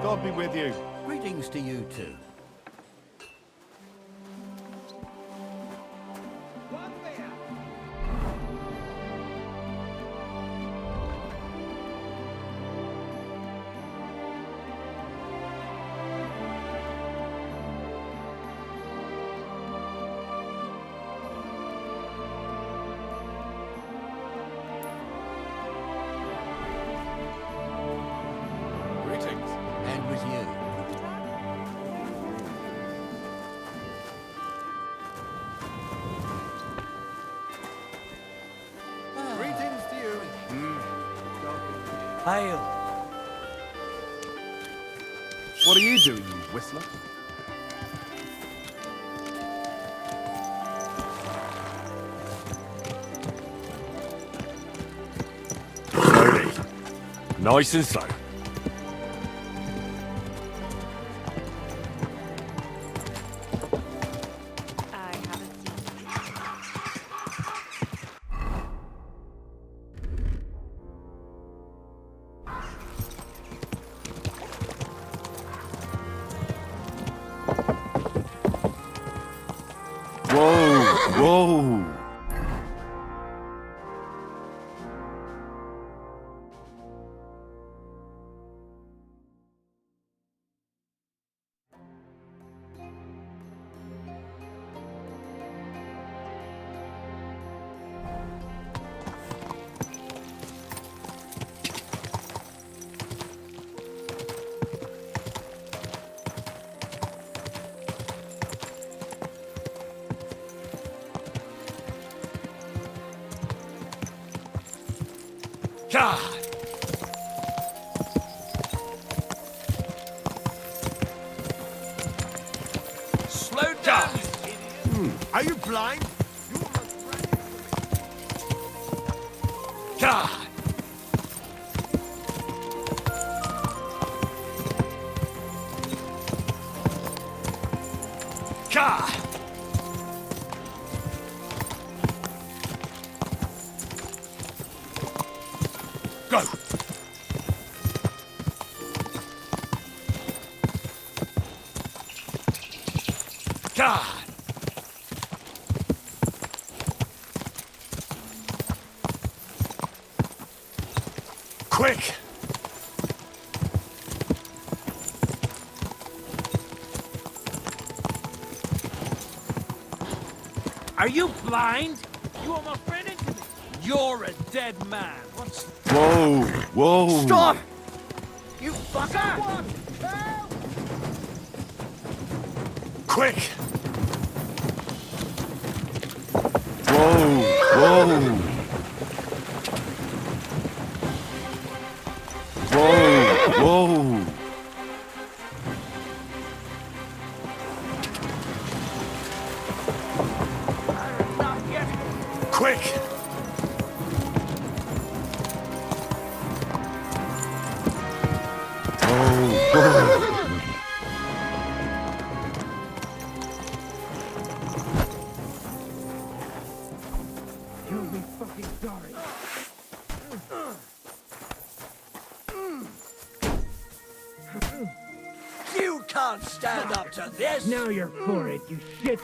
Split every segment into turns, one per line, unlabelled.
God be with you.
Greetings to you too.
Greetings.
And with you.
Greetings to you.
Hail.
What are you doing, you whistler?
Slowly. Nice and slow.
I haven't seen.
Whoa, whoa. God.
Slow down.
Are you blind?
God. God. Go. God. Quick.
Are you blind? You almost ran into me. You're a dead man. What's...
Whoa, whoa.
Stop! You fucker!
Quick. Whoa, whoa. Whoa, whoa.
Not yet.
Quick. Whoa, whoa.
You'll be fucking sorry.
You can't stand up to this!
Now you're for it, you shit.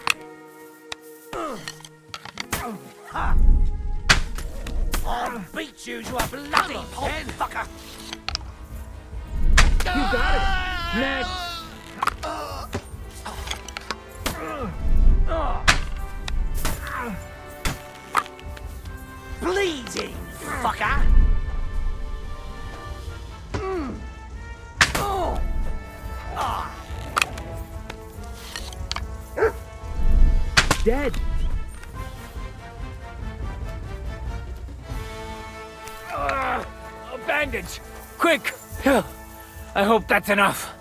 I'll beat you to a bloody pulp, fucker!
You got it. Next.
Bleeding, fucker!
Dead. A bandage. Quick. I hope that's enough.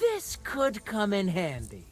This could come in handy.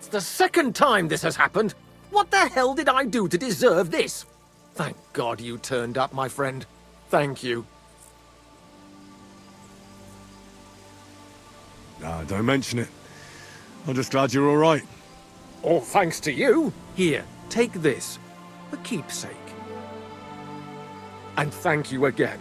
That's the second time this has happened. What the hell did I do to deserve this? Thank God you turned up, my friend. Thank you.
Nah, don't mention it. I'm just glad you're all right.
All thanks to you. Here, take this. A keepsake. And thank you again.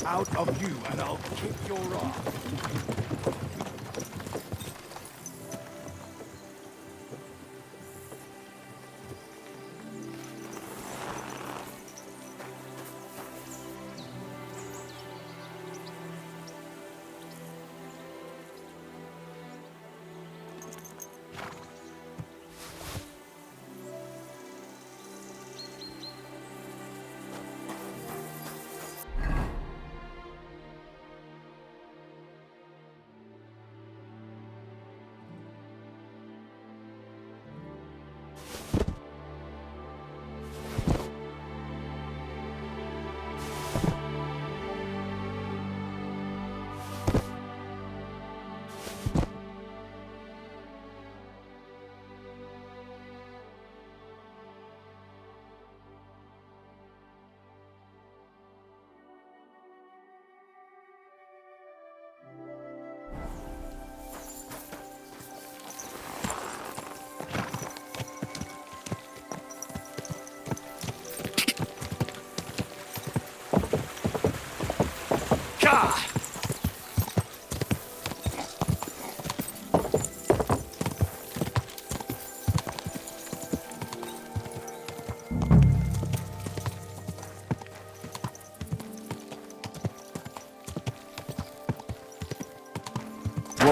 Out of you, and I'll kick your ass.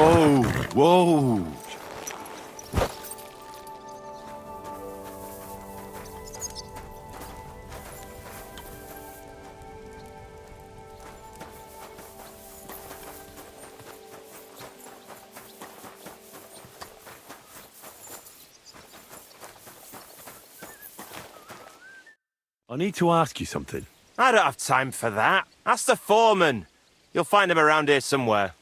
Whoa, whoa.
I need to ask you something.
I don't have time for that. Ask the foreman. You'll find him around here somewhere.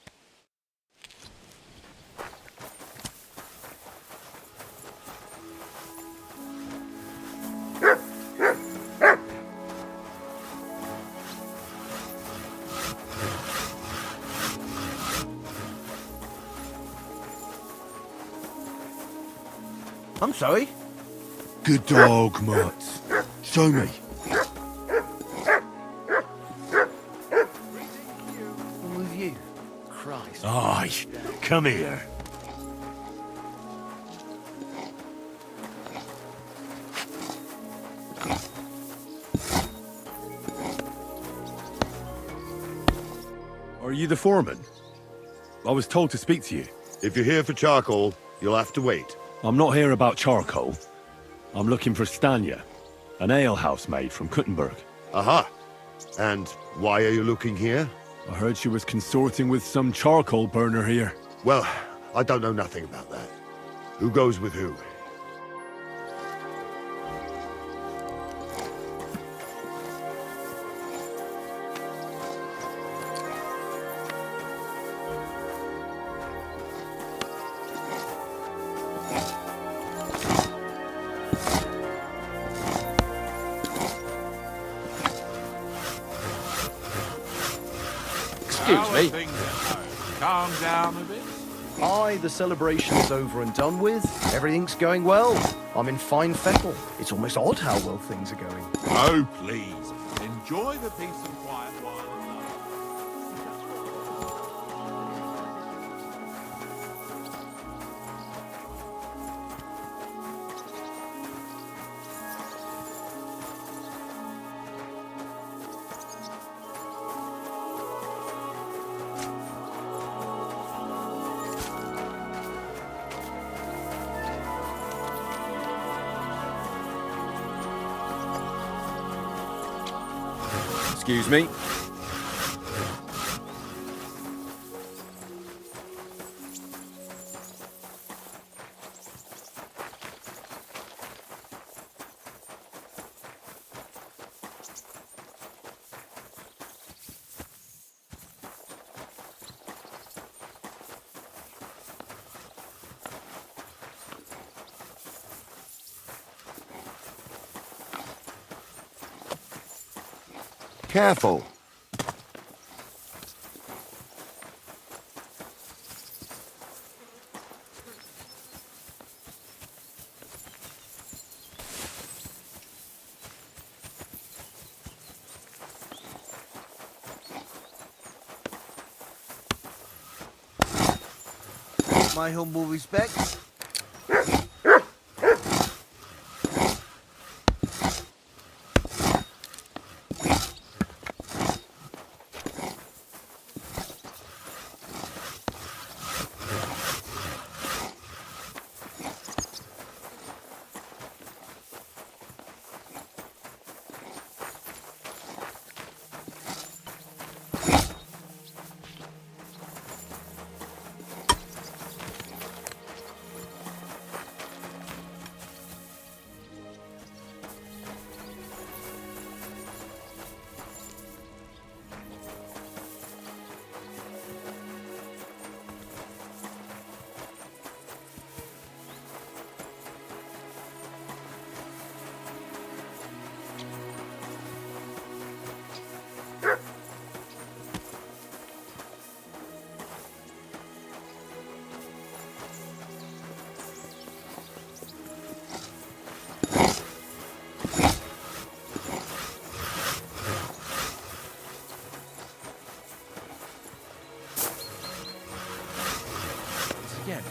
I'm sorry.
Good dog, Mutt. Show me.
I'm with you. Christ.
Aye, come here. Are you the foreman? I was told to speak to you.
If you're here for charcoal, you'll have to wait.
I'm not here about charcoal. I'm looking for Stanya, an alehouse maid from Kuttenberg.
Aha. And why are you looking here?
I heard she was consorting with some charcoal burner here.
Well, I don't know nothing about that. Who goes with who?
Excuse me.
Calm down a bit.
Aye, the celebration's over and done with. Everything's going well. I'm in fine fettle. It's almost odd how well things are going.
Oh, please. Enjoy the peace and quiet while
Excuse me.
Careful.
My humble respects. Again.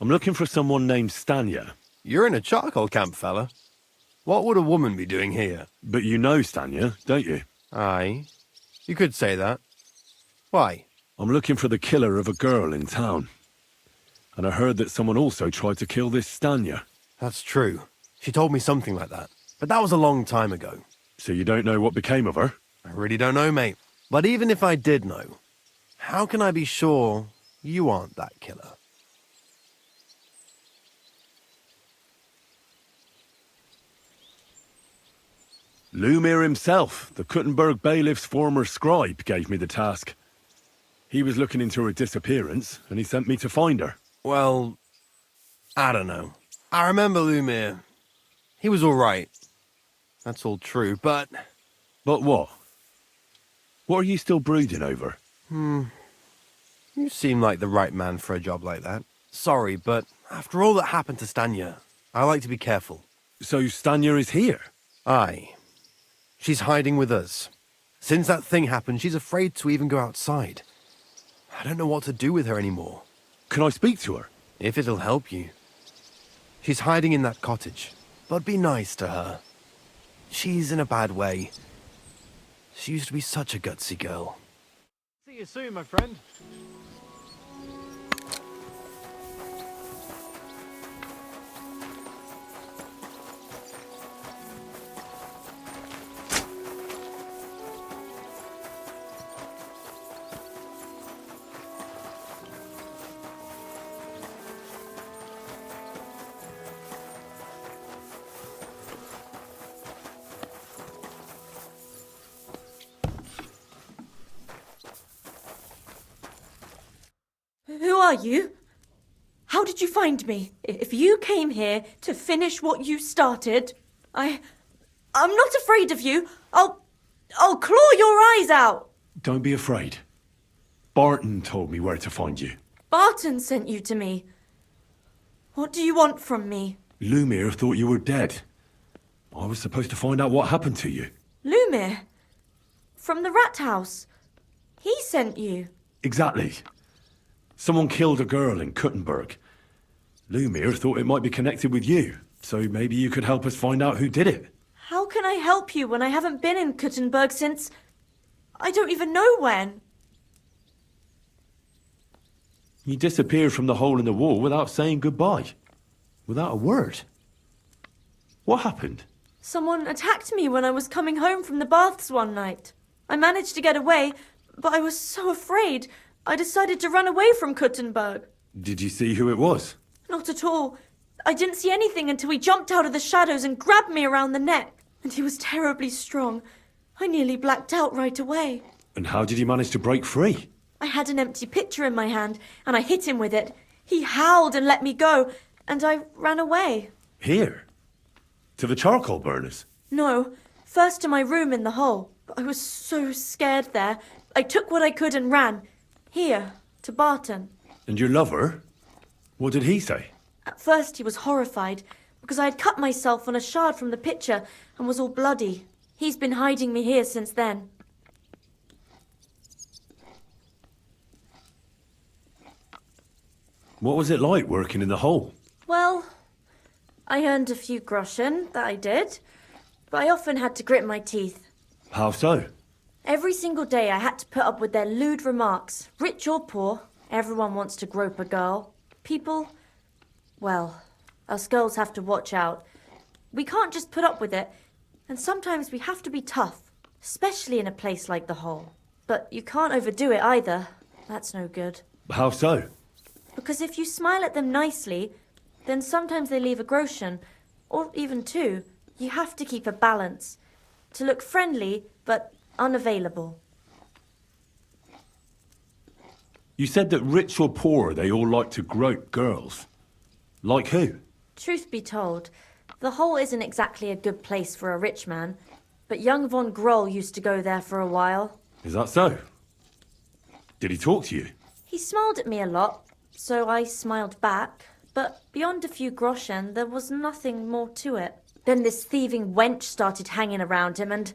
I'm looking for someone named Stanya.
You're in a charcoal camp, fella. What would a woman be doing here?
But you know Stanya, don't you?
Aye. You could say that. Why?
I'm looking for the killer of a girl in town. And I heard that someone also tried to kill this Stanya.
That's true. She told me something like that. But that was a long time ago.
So you don't know what became of her?
I really don't know, mate. But even if I did know, how can I be sure you aren't that killer?
Lumir himself, the Kuttenberg bailiff's former scribe, gave me the task. He was looking into her disappearance, and he sent me to find her.
Well, I don't know. I remember Lumir. He was all right. That's all true, but...
But what? What are you still brooding over?
You seem like the right man for a job like that. Sorry, but after all that happened to Stanya, I like to be careful.
So Stanya is here?
Aye. She's hiding with us. Since that thing happened, she's afraid to even go outside. I don't know what to do with her anymore.
Can I speak to her?
If it'll help you. She's hiding in that cottage, but be nice to her. She's in a bad way. She used to be such a gutsy girl.
See you soon, my friend.
Who are you? How did you find me? If you came here to finish what you started, I'm not afraid of you. I'll claw your eyes out.
Don't be afraid. Barton told me where to find you.
Barton sent you to me. What do you want from me?
Lumir thought you were dead. I was supposed to find out what happened to you.
Lumir? From the rat house. He sent you.
Exactly. Someone killed a girl in Kuttenberg. Lumir thought it might be connected with you, so maybe you could help us find out who did it.
How can I help you when I haven't been in Kuttenberg since... I don't even know when.
You disappeared from the hole in the wall without saying goodbye. Without a word. What happened?
Someone attacked me when I was coming home from the baths one night. I managed to get away, but I was so afraid... I decided to run away from Kuttenberg.
Did you see who it was?
Not at all. I didn't see anything until he jumped out of the shadows and grabbed me around the neck. And he was terribly strong. I nearly blacked out right away.
And how did you manage to break free?
I had an empty pitcher in my hand, and I hit him with it. He howled and let me go, and I ran away.
Here? To the charcoal burners?
No, first to my room in the hole. But I was so scared there. I took what I could and ran. Here, to Barton.
And your lover? What did he say?
At first he was horrified, because I had cut myself on a shard from the pitcher and was all bloody. He's been hiding me here since then.
What was it like working in the hole?
Well, I earned a few groschen, that I did. But I often had to grit my teeth.
How so?
Every single day I had to put up with their lewd remarks. Rich or poor, everyone wants to grope a girl. People, well, us girls have to watch out. We can't just put up with it, and sometimes we have to be tough, especially in a place like the hole. But you can't overdo it either. That's no good.
How so?
Because if you smile at them nicely, then sometimes they leave a groschen, or even two. You have to keep a balance. To look friendly, but unavailable.
You said that rich or poor, they all like to grope girls. Like who?
Truth be told, the hole isn't exactly a good place for a rich man, but young von Groll used to go there for a while.
Is that so? Did he talk to you?
He smiled at me a lot, so I smiled back, but beyond a few groschen, there was nothing more to it. Then this thieving wench started hanging around him and...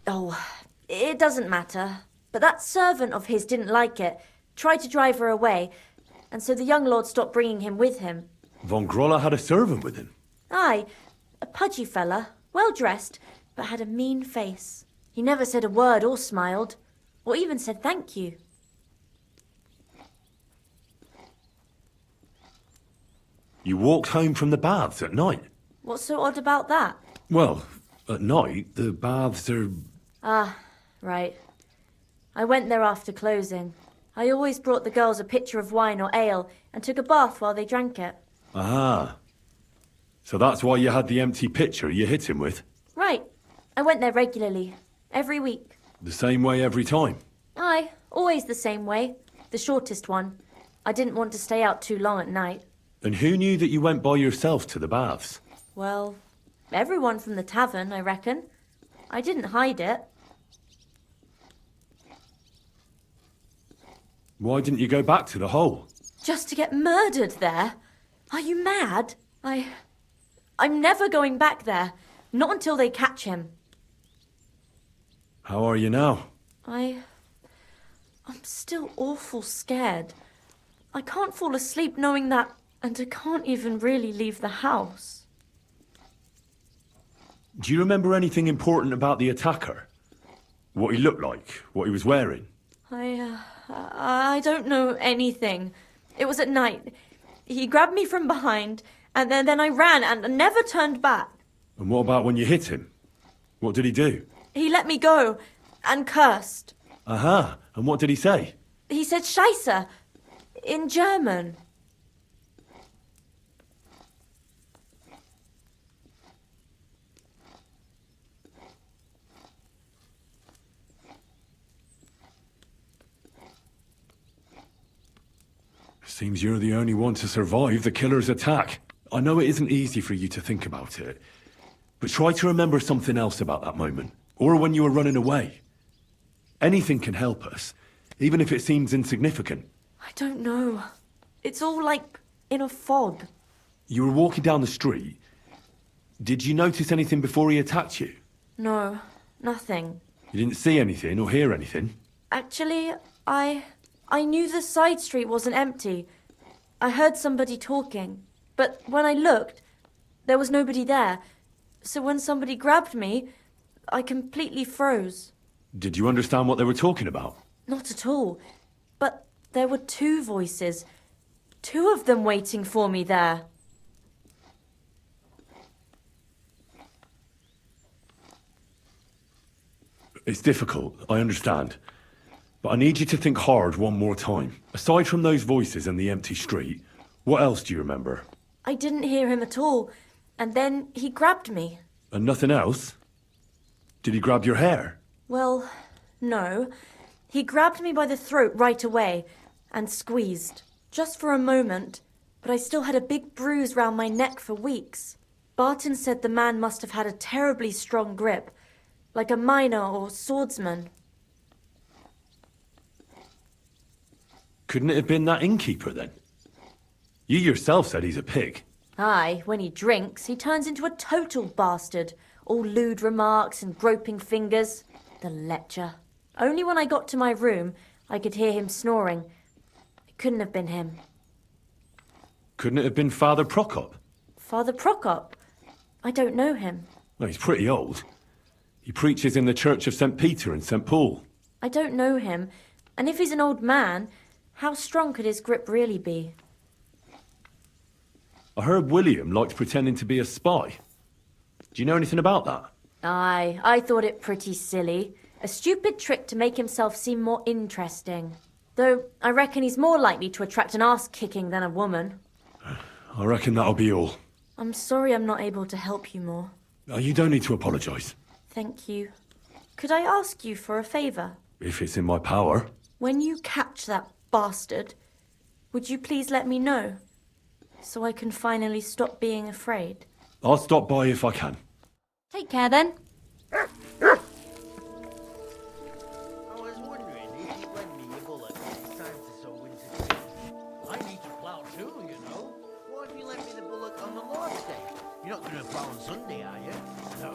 Oh, it doesn't matter. But that servant of his didn't like it, tried to drive her away, and so the young lord stopped bringing him with him.
Von Grolla had a servant with him.
Aye, a pudgy fella, well dressed, but had a mean face. He never said a word or smiled, or even said thank you.
You walked home from the baths at night?
What's so odd about that?
Well, at night, the baths are...
Ah, right. I went there after closing. I always brought the girls a pitcher of wine or ale and took a bath while they drank it.
Ah. So that's why you had the empty pitcher you hit him with?
Right. I went there regularly. Every week.
The same way every time?
Aye, always the same way. The shortest one. I didn't want to stay out too long at night.
And who knew that you went by yourself to the baths?
Well, everyone from the tavern, I reckon. I didn't hide it.
Why didn't you go back to the hole?
Just to get murdered there? Are you mad? I'm never going back there. Not until they catch him.
How are you now?
I'm still awful scared. I can't fall asleep knowing that, and I can't even really leave the house.
Do you remember anything important about the attacker? What he looked like? What he was wearing?
I don't know anything. It was at night. He grabbed me from behind, and then I ran and never turned back.
And what about when you hit him? What did he do?
He let me go and cursed.
Aha, and what did he say?
He said Scheisse in German.
Seems you're the only one to survive the killer's attack. I know it isn't easy for you to think about it, but try to remember something else about that moment, or when you were running away. Anything can help us, even if it seems insignificant.
I don't know. It's all like in a fog.
You were walking down the street. Did you notice anything before he attacked you?
No, nothing.
You didn't see anything or hear anything?
Actually, I knew the side street wasn't empty. I heard somebody talking, but when I looked, there was nobody there. So when somebody grabbed me, I completely froze.
Did you understand what they were talking about?
Not at all. But there were two voices. Two of them waiting for me there.
It's difficult, I understand. But I need you to think hard one more time. Aside from those voices and the empty street, what else do you remember?
I didn't hear him at all. And then he grabbed me.
And nothing else? Did he grab your hair?
Well, no. He grabbed me by the throat right away and squeezed. Just for a moment. But I still had a big bruise round my neck for weeks. Barton said the man must have had a terribly strong grip. Like a miner or swordsman.
Couldn't it have been that innkeeper then? You yourself said he's a pig.
Aye, when he drinks, he turns into a total bastard. All lewd remarks and groping fingers. The lecher. Only when I got to my room, I could hear him snoring. It couldn't have been him.
Couldn't it have been Father Prokop?
Father Prokop? I don't know him.
Well, he's pretty old. He preaches in the Church of St. Peter and St. Paul.
I don't know him. And if he's an old man, how strong could his grip really be?
I heard William liked pretending to be a spy. Do you know anything about that?
Aye, I thought it pretty silly. A stupid trick to make himself seem more interesting. Though I reckon he's more likely to attract an arse-kicking than a woman.
I reckon that'll be all.
I'm sorry I'm not able to help you more.
You don't need to apologise.
Thank you. Could I ask you for a favour?
If it's in my power.
When you catch that bastard, would you please let me know? So I can finally stop being afraid.
I'll stop by if I can.
Take care then.
I was wondering if you'd lend me your bullet when it's time to sow winter seed.
I need to plough too, you know.
Why don't you lend me the bullock on the Lord's Day? You're not going to plough on Sunday, are you?
No.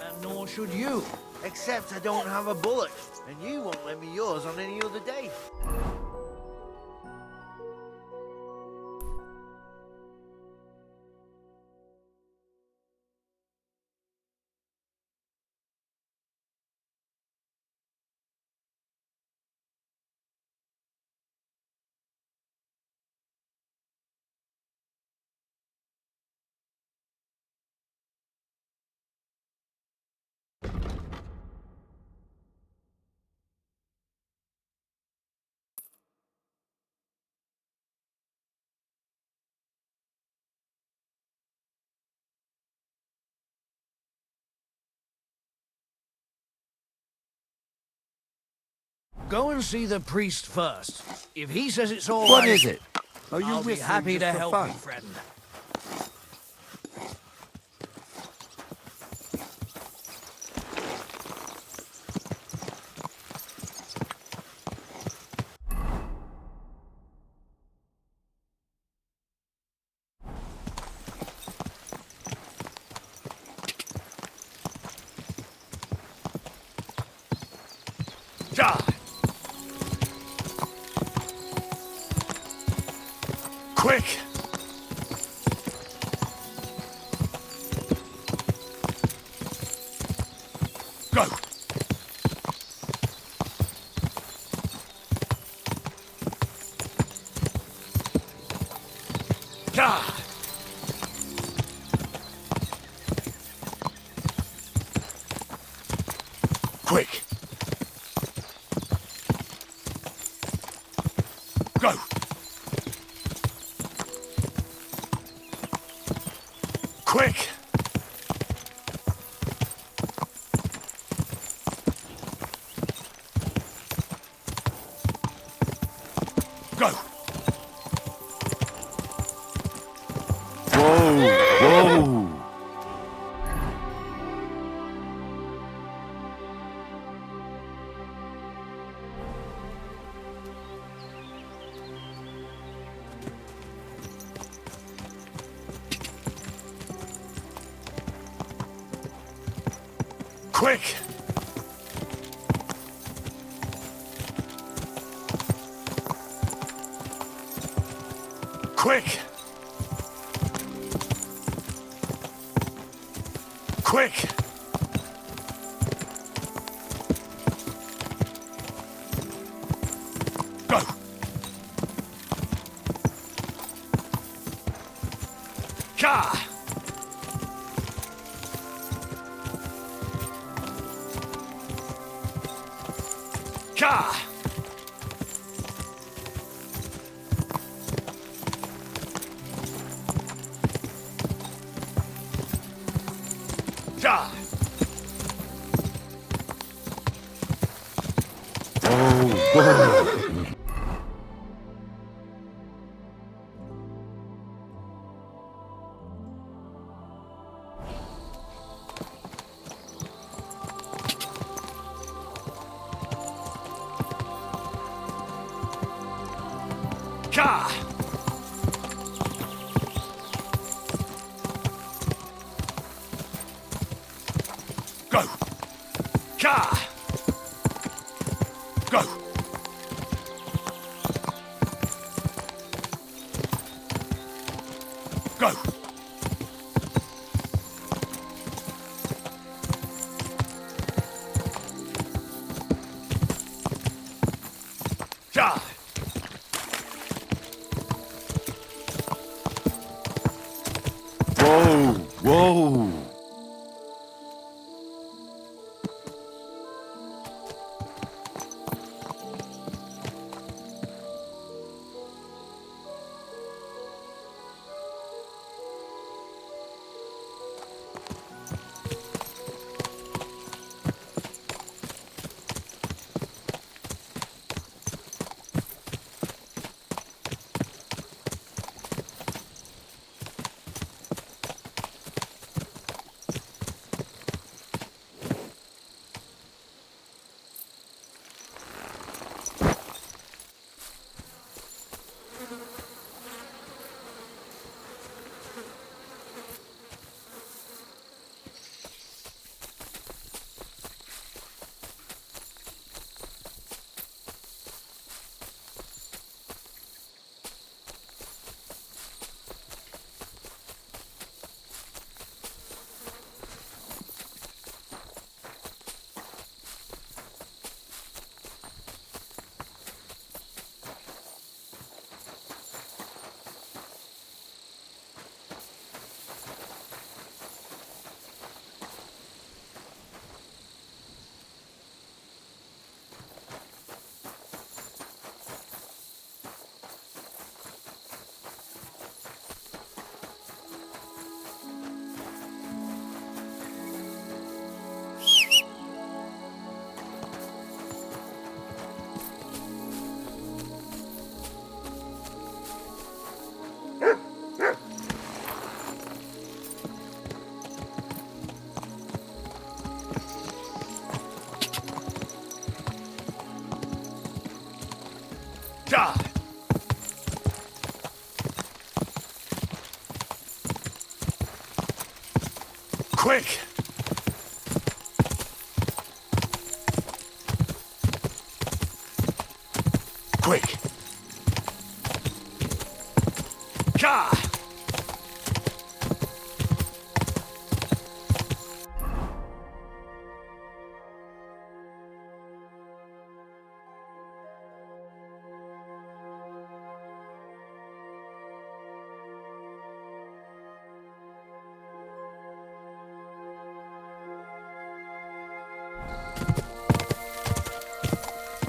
And nor should you.
Except I don't have a bullock, and you won't lend me yours on any other day. Go and see the priest first. If he says it's all
What
right,
is it? Are you
I'll be
whistling
happy
just
to
for
help
fun?
you, friend.
Quick! Go! Ah! Quick! Go! Quick! Go! Whoa! Whoa! Quick! Quick! Quick! Go! Ka! Ka! Ka! Ka! Go! Ka! Go! Go! Ka! Whoa! Whoa! Quick! Quick! Ka!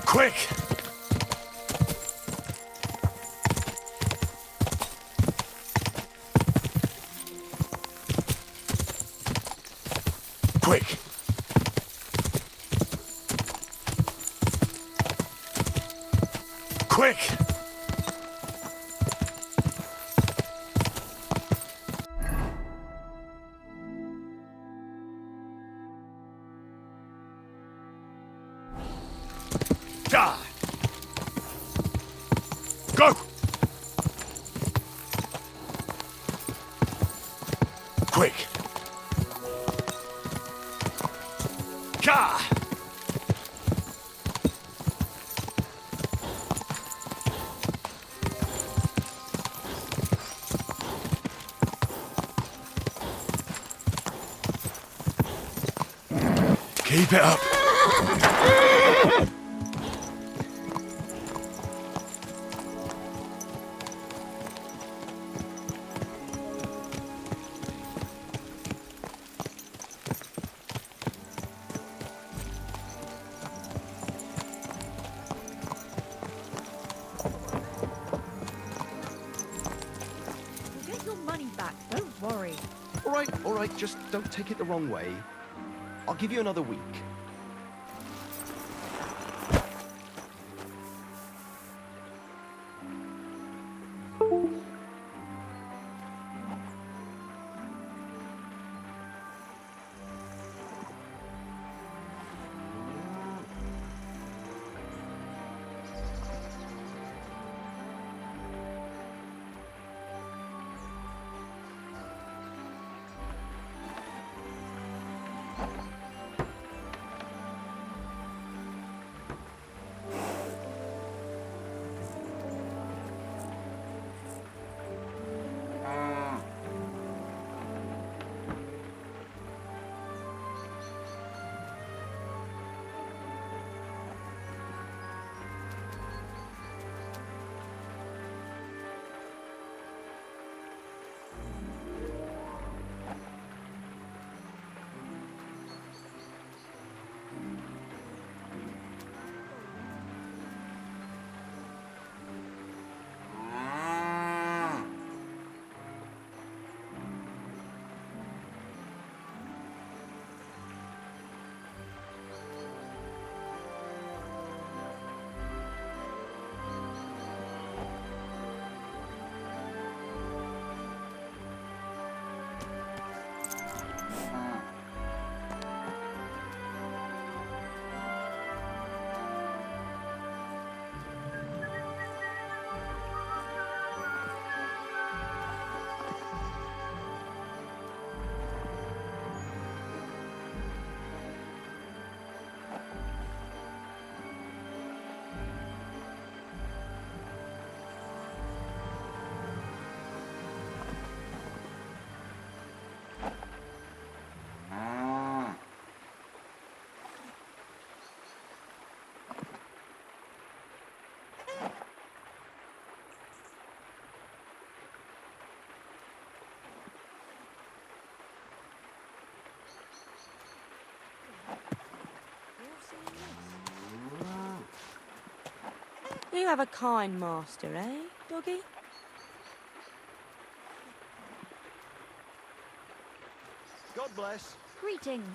Quick! Quick! Quick! Die! Go! Quick! Ka! Keep it up.
You'll get your money back, don't worry.
All right, just don't take it the wrong way. I'll give you another week.
You have a kind master, eh, doggy?
God bless.
Greetings.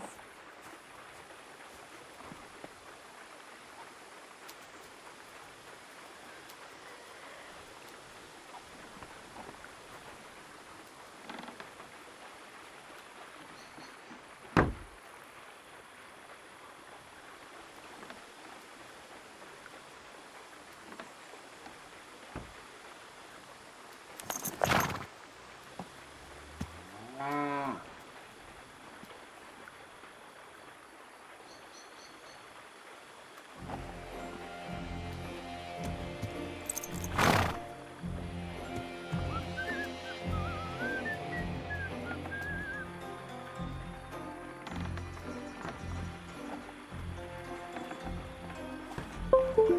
What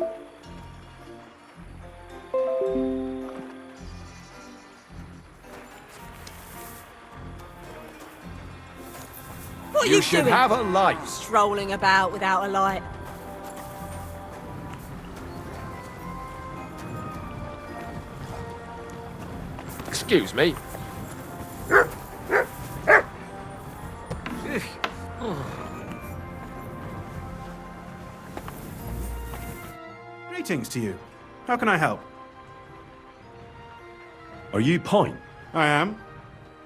are
You
you
should
doing?
have a light.
Strolling about without a light.
Excuse me.
Greetings to you. How can I help?
Are you Pine?
I am.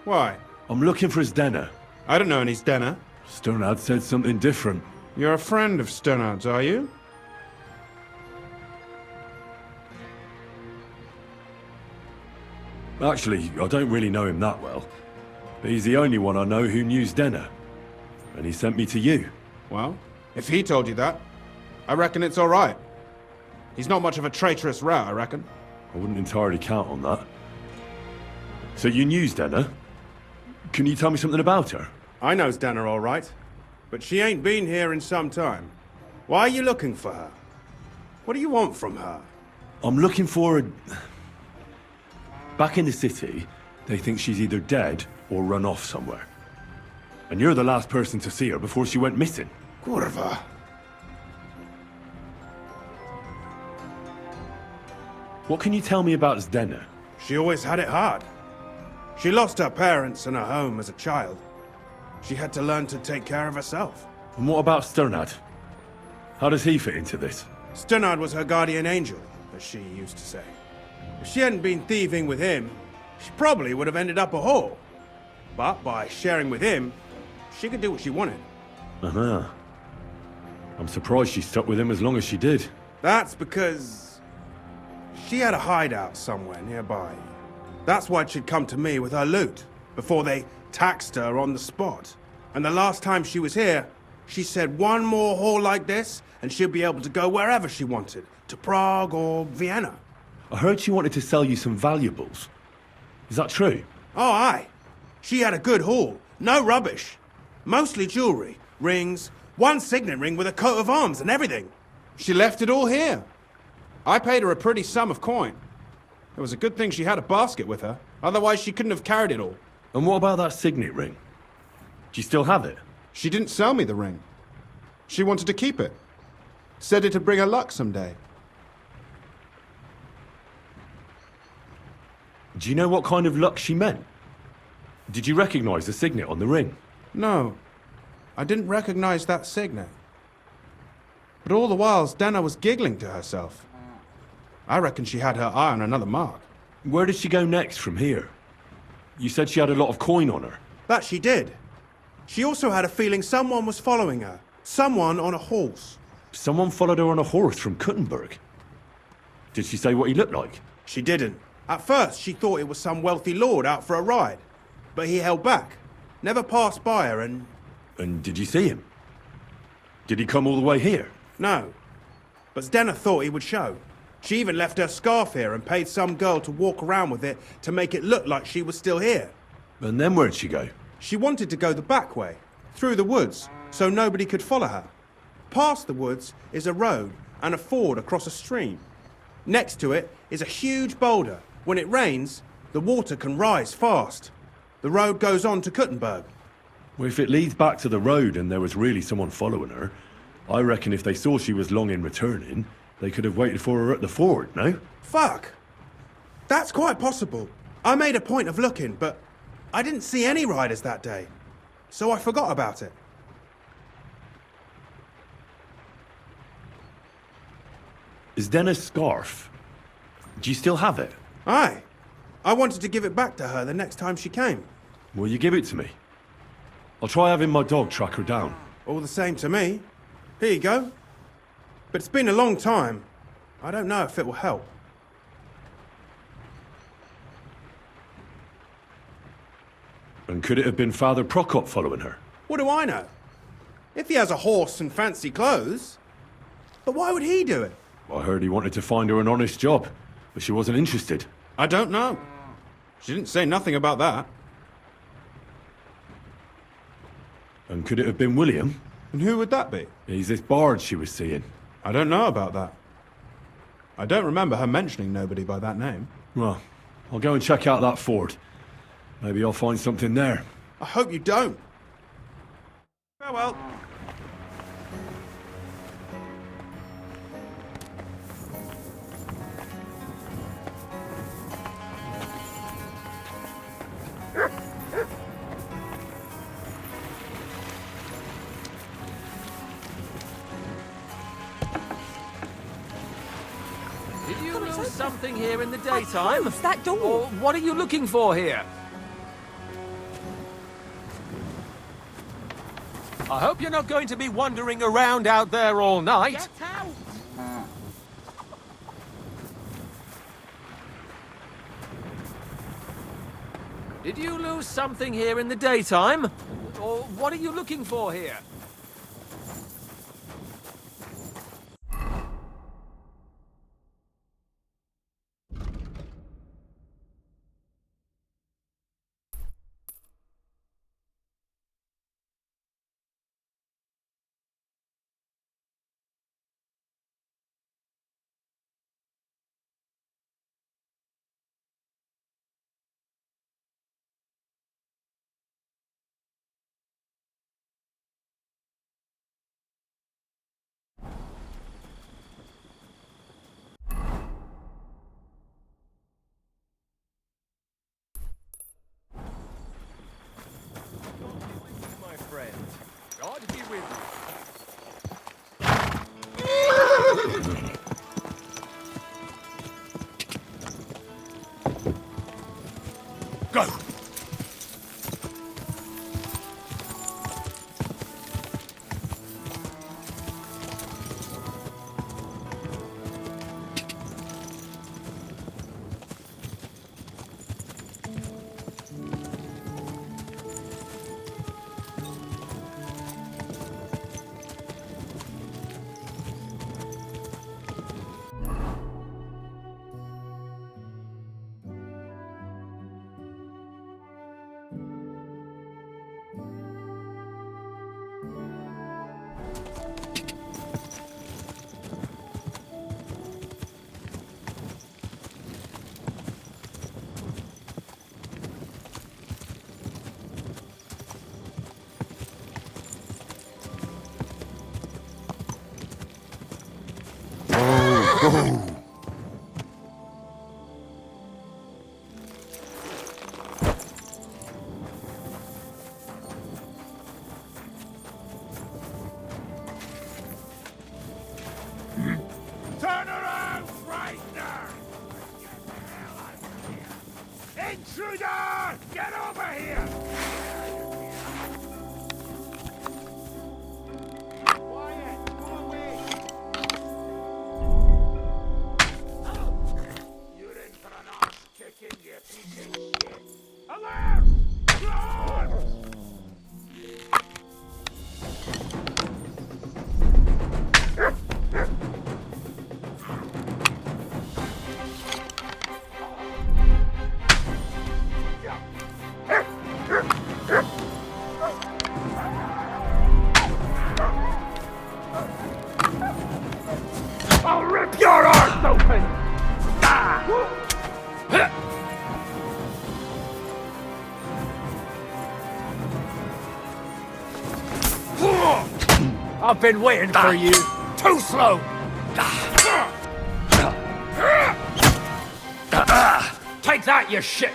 Why?
I'm looking for Zdena.
I don't know any Stena.
Sternad said something different.
You're a friend of Sternard's, are you?
Actually, I don't really know him that well. But he's the only one I know who knew Zdena. And he sent me to you.
Well, if he told you that, I reckon it's all right. He's not much of a traitorous rat, I reckon.
I wouldn't entirely count on that. So you knew Zdena? Can you tell me something about her?
I know Stena all right, but she ain't been here in some time. Why are you looking for her? What do you want from her?
I'm looking for a... Back in the city, they think she's either dead or run off somewhere. And you're the last person to see her before she went missing.
Kurva.
What can you tell me about Zdena?
She always had it hard. She lost her parents and her home as a child. She had to learn to take care of herself.
And what about Sternad? How does he fit into this?
Sternard was her guardian angel, as she used to say. If she hadn't been thieving with him, she probably would have ended up a whore. But by sharing with him, she could do what she wanted.
Uh-huh. I'm surprised she stuck with him as long as she did.
That's because she had a hideout somewhere nearby. That's why she'd come to me with her loot, before they taxed her on the spot. And the last time she was here, she said one more haul like this, and she'd be able to go wherever she wanted, to Prague or Vienna.
I heard she wanted to sell you some valuables. Is that true?
Oh, aye. She had a good haul. No rubbish. Mostly jewelry, rings, one signet ring with a coat of arms and everything. She left it all here. I paid her a pretty sum of coin. It was a good thing she had a basket with her. Otherwise, she couldn't have carried it all.
And what about that signet ring? Do you still have it?
She didn't sell me the ring. She wanted to keep it. Said it'd bring her luck someday.
Do you know what kind of luck she meant? Did you recognize the signet on the ring?
No, I didn't recognize that signet. But all the while, Dana was giggling to herself. I reckon she had her eye on another mark.
Where did she go next from here? You said she had a lot of coin on her.
That she did. She also had a feeling someone was following her. Someone on a horse.
Someone followed her on a horse from Kuttenberg. Did she say what he looked like?
She didn't. At first, she thought it was some wealthy lord out for a ride. But he held back. Never passed by her and...
And did you see him? Did he come all the way here?
No. But Zdena thought he would show. She even left her scarf here and paid some girl to walk around with it to make it look like she was still here.
And then where'd she go?
She wanted to go the back way, through the woods, so nobody could follow her. Past the woods is a road and a ford across a stream. Next to it is a huge boulder. When it rains, the water can rise fast. The road goes on to Kuttenberg.
Well, if it leads back to the road and there was really someone following her, I reckon if they saw she was long in returning, they could have waited for her at the ford, no?
Fuck! That's quite possible. I made a point of looking, but I didn't see any riders that day. So I forgot about it.
Is Denna's scarf? Do you still have it?
Aye. I wanted to give it back to her the next time she came.
Will you give it to me? I'll try having my dog track her down.
All the same to me. Here you go. But it's been a long time. I don't know if it will help.
And could it have been Father Prokop following her?
What do I know? If he has a horse and fancy clothes. But why would he do it?
I heard he wanted to find her an honest job, but she wasn't interested.
I don't know. She didn't say nothing about that.
And could it have been William?
And who would that be?
He's this bard she was seeing.
I don't know about that. I don't remember her mentioning nobody by that name.
Well, I'll go and check out that fort. Maybe I'll find something there.
I hope you don't. Farewell.
Did you lose something here in the daytime?
Close that door.
Or what are you looking for here? I hope you're not going to be wandering around out there all night.
Get out!
Did you lose something here in the daytime? Or what are you looking for here? My friend, God be with you.
Go!
Turn around right now! Get the hell out of here! Intruder! Get over here! Quiet! Go away! You're in for an arse kicking, you piece of shit! Alarm! Run! I'll rip your arse open!
I've been waiting for you. Too slow. Take that, you shit.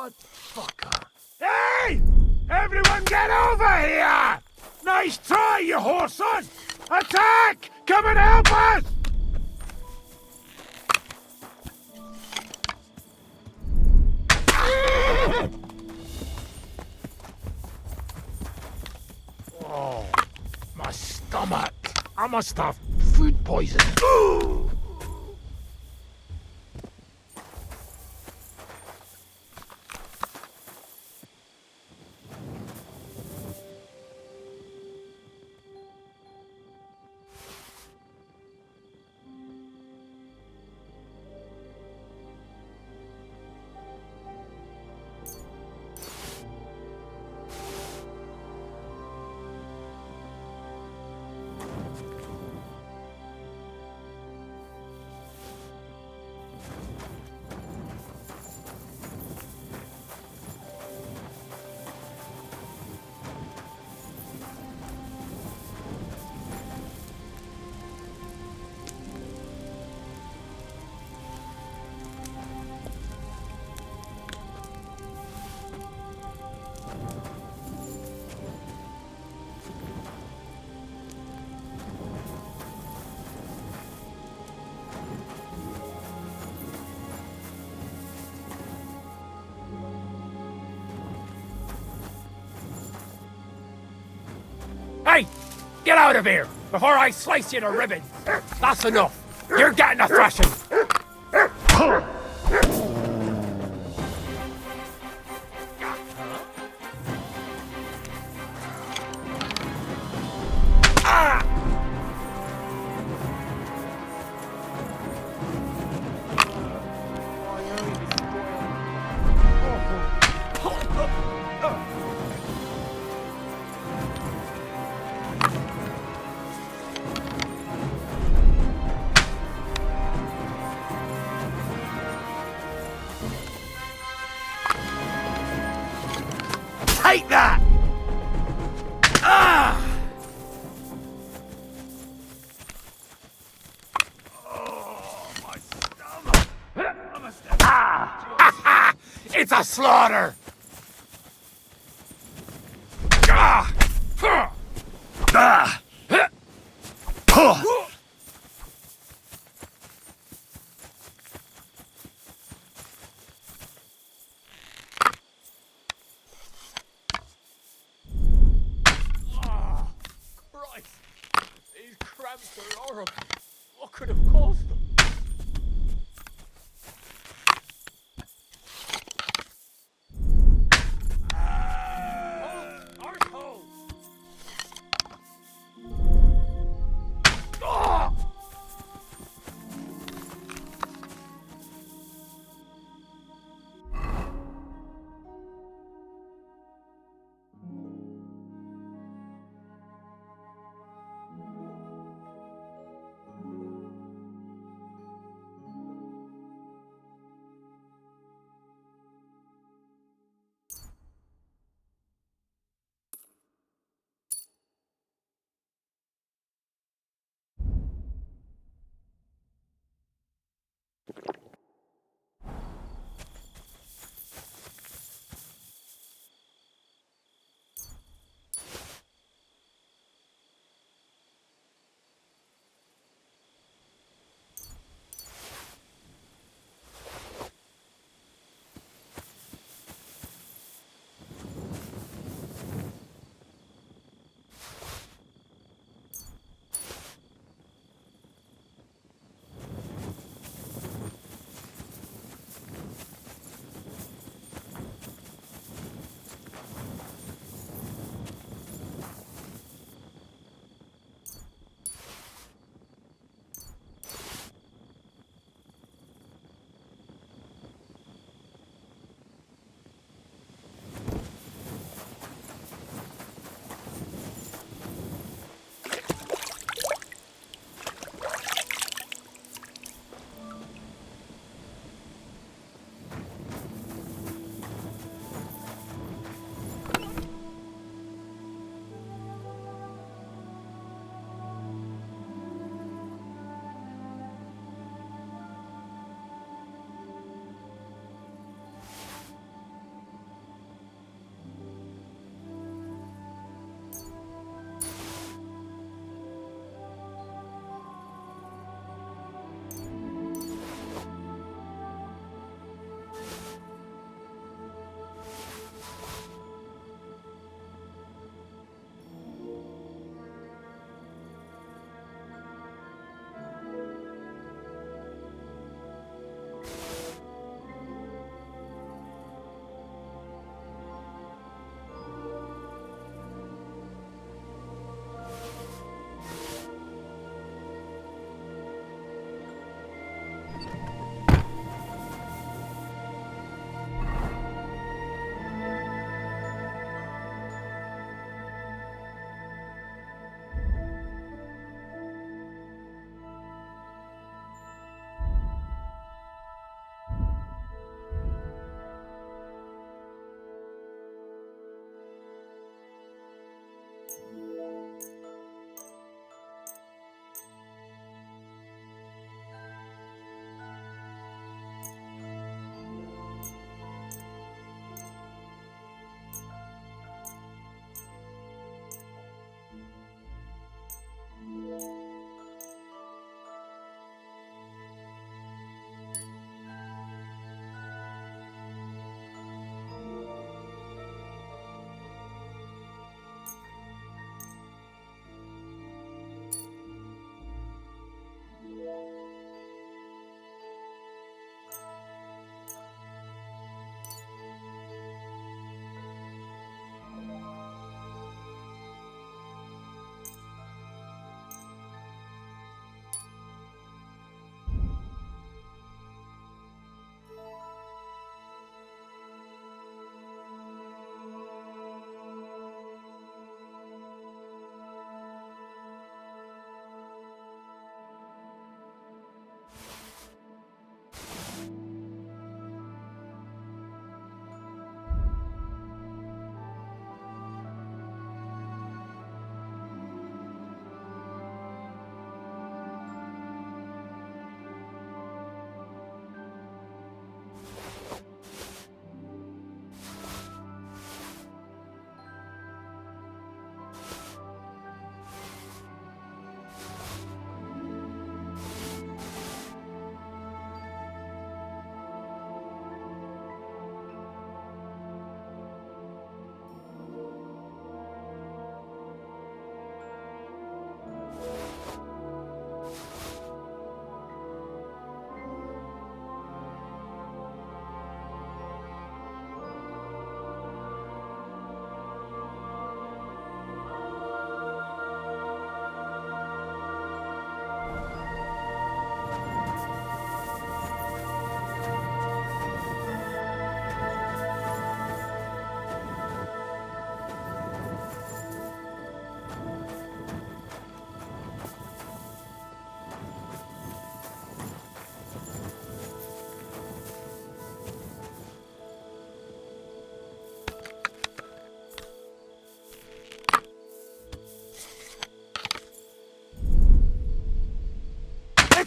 Motherfucker.
Hey! Everyone get over here! Nice try, you horson! Attack! Come and help us!
Oh, my stomach. I must have food poisoning.
Hey! Get out of here before I slice you to ribbons! That's enough! You're getting a thrashing! Take that! Ah! Oh, my stomach! Ah! It's a slaughter! Ah! Ah!
These cramps are horrible. What could have caused them? Arsehole!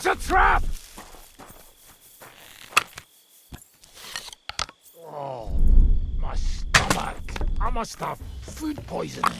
It's a trap! Oh, my stomach. I must have food poisoning.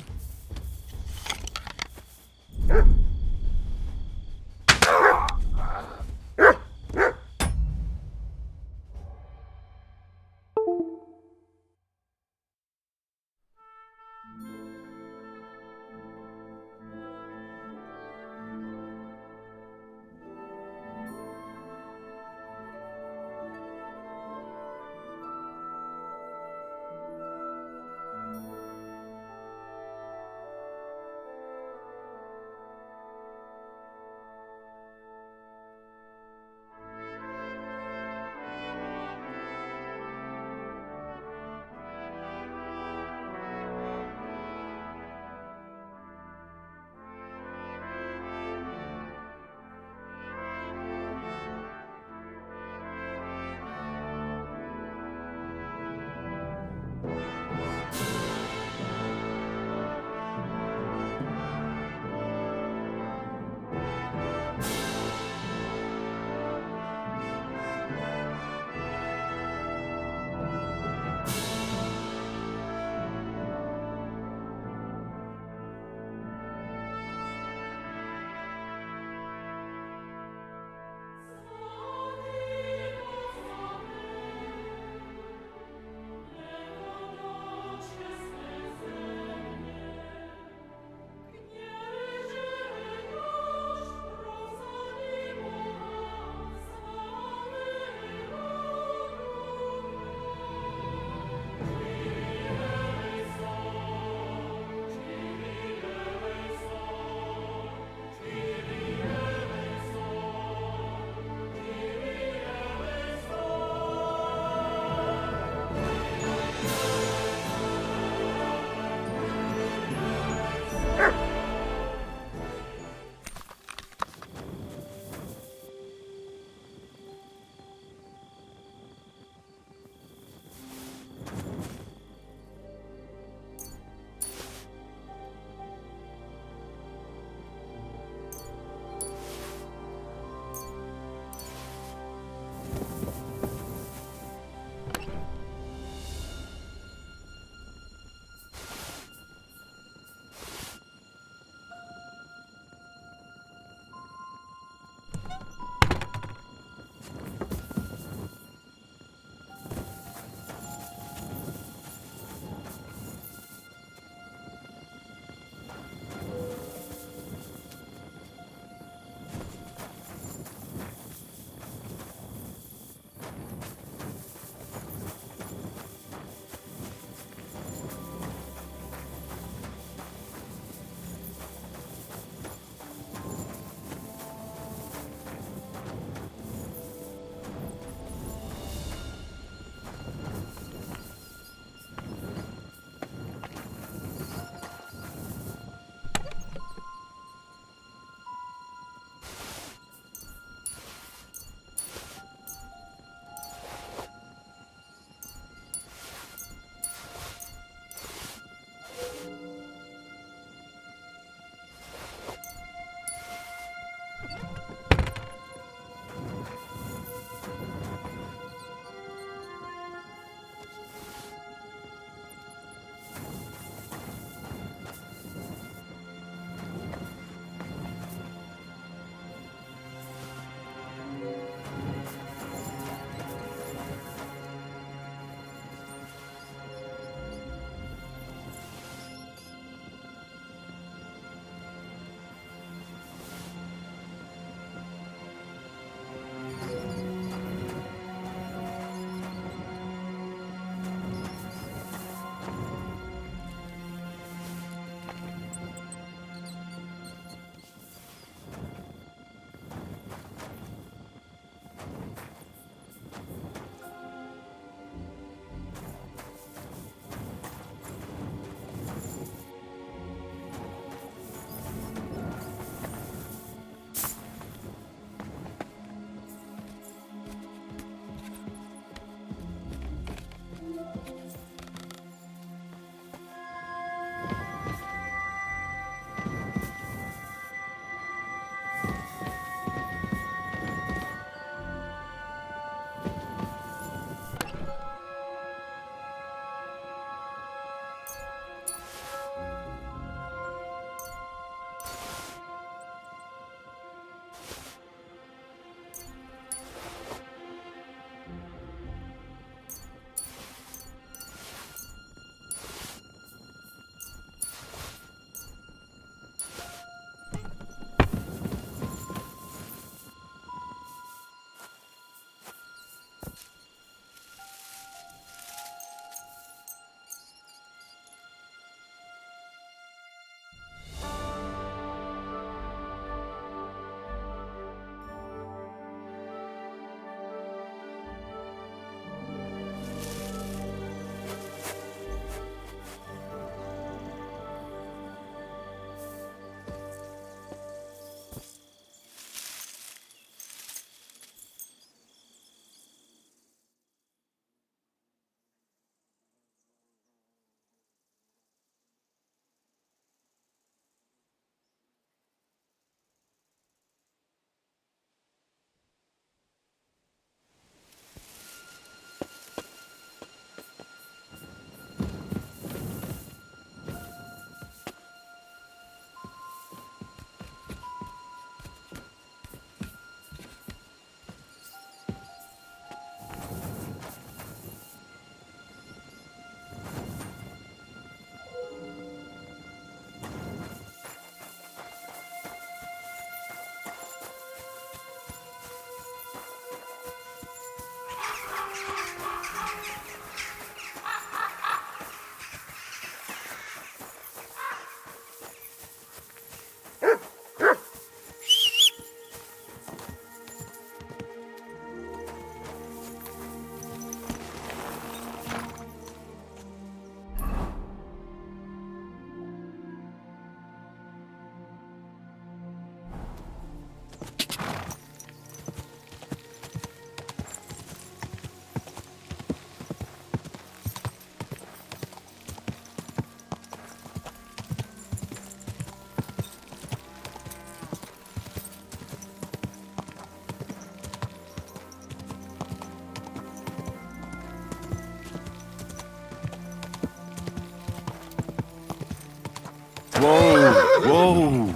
Whoa!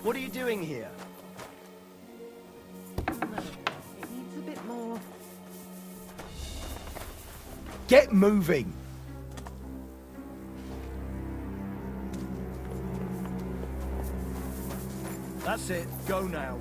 What are you doing here?
It needs a bit more.
Get moving! That's it. Go now.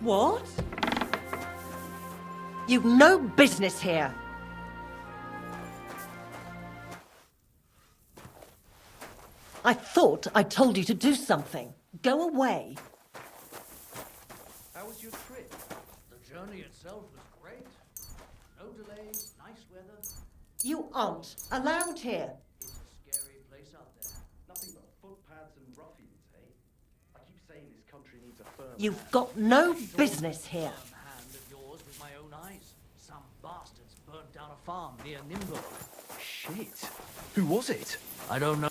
What? You've no business here. I thought I told you to do something. Go away.
How was your trip? The journey itself was great. No delays, nice weather.
You aren't allowed here.
It's a scary place out there.
Nothing but footpads and ruffians, eh? I keep saying this country needs a firm
You've got no business here.
Firm hand of yours with my own eyes. Some bastards burnt down a farm near Nimbo.
Shit. Who was it?
I don't know.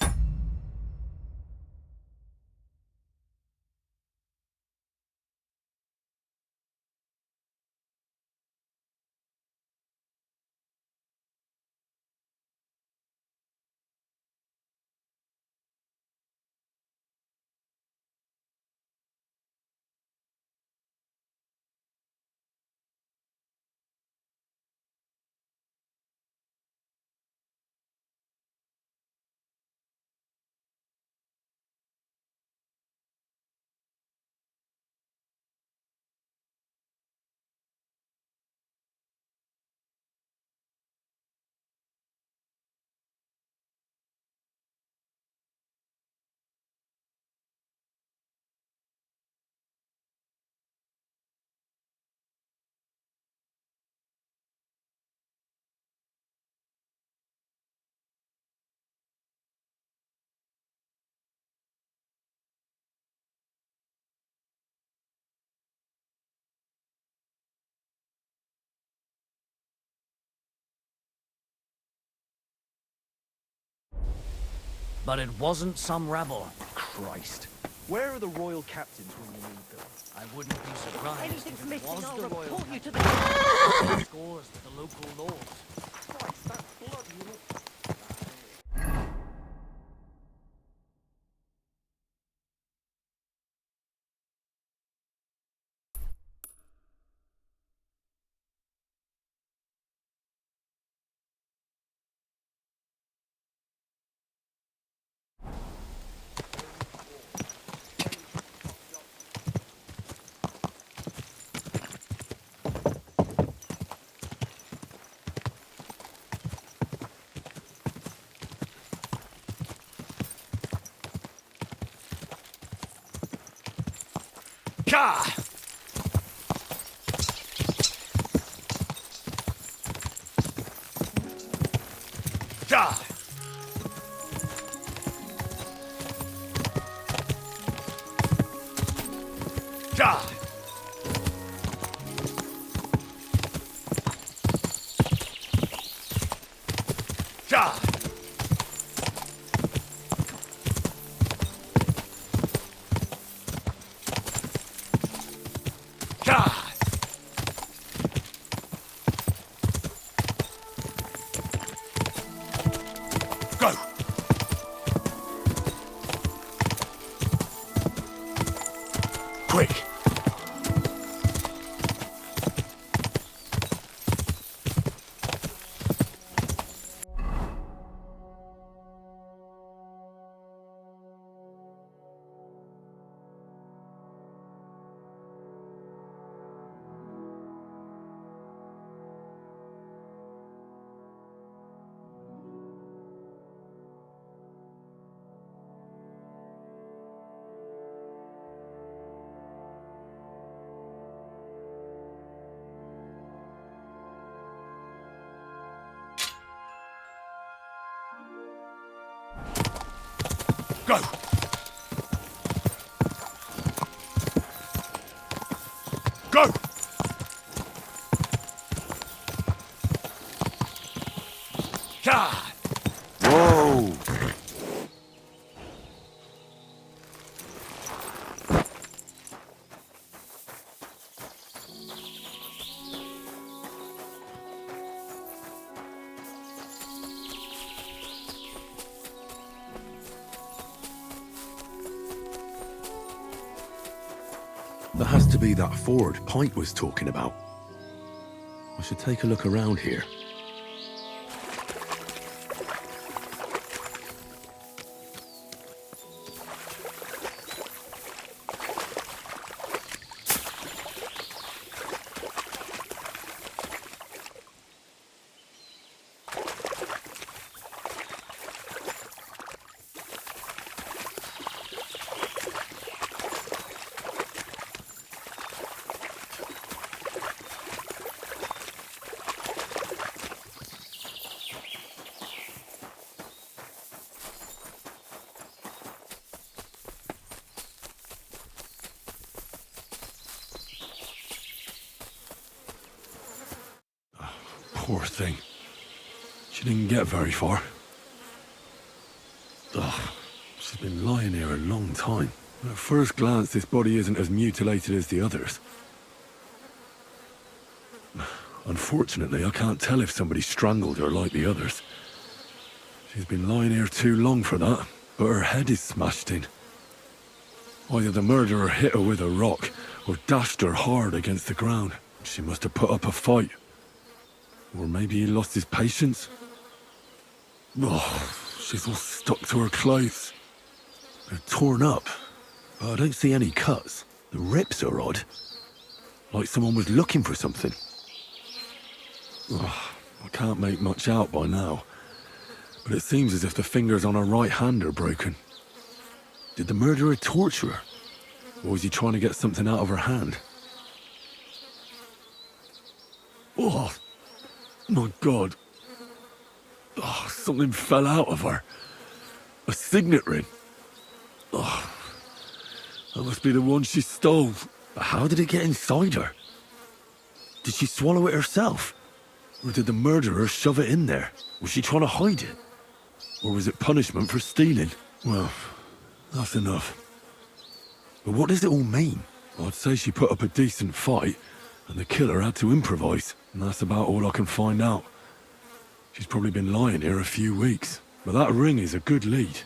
But it wasn't some rabble.
Christ. Where are the royal captains when you need them?
I wouldn't be surprised
Anything's
if it
missing,
was
I'll
the royal
report you to the...
scores to the local lords. Christ, that bloody...
Ka! Ja! Ja! Ja! Ja! Go! Quick!
Go! Go! God!
Whoa!
That has to be that ford Pint was talking about. I should take a look around here. Poor thing. She didn't get very far. Ugh, she's been lying here a long time. At first glance, this body isn't as mutilated as the others. Unfortunately, I can't tell if somebody strangled her like the others. She's been lying here too long for that, but her head is smashed in. Either the murderer hit her with a rock, or dashed her hard against the ground. She must have put up a fight. Or maybe he lost his patience? Oh, she's all stuck to her clothes. They're torn up, but I don't see any cuts. The rips are odd. Like someone was looking for something. Oh, I can't make much out by now, but it seems as if the fingers on her right hand are broken. Did the murderer torture her? Or was he trying to get something out of her hand? Oh! My God. Oh, something fell out of her. A signet ring. Oh, that must be the one she stole. But how did it get inside her? Did she swallow it herself? Or did the murderer shove it in there? Was she trying to hide it? Or was it punishment for stealing? Well, that's enough. But what does it all mean? I'd say she put up a decent fight, and the killer had to improvise. And that's about all I can find out. She's probably been lying here a few weeks. But that ring is a good lead.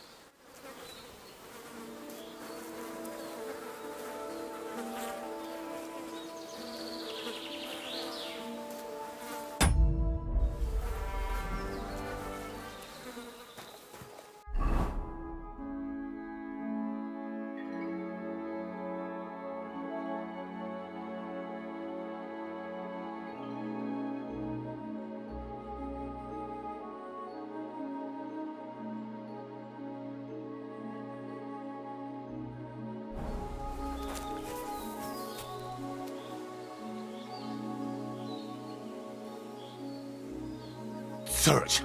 Search!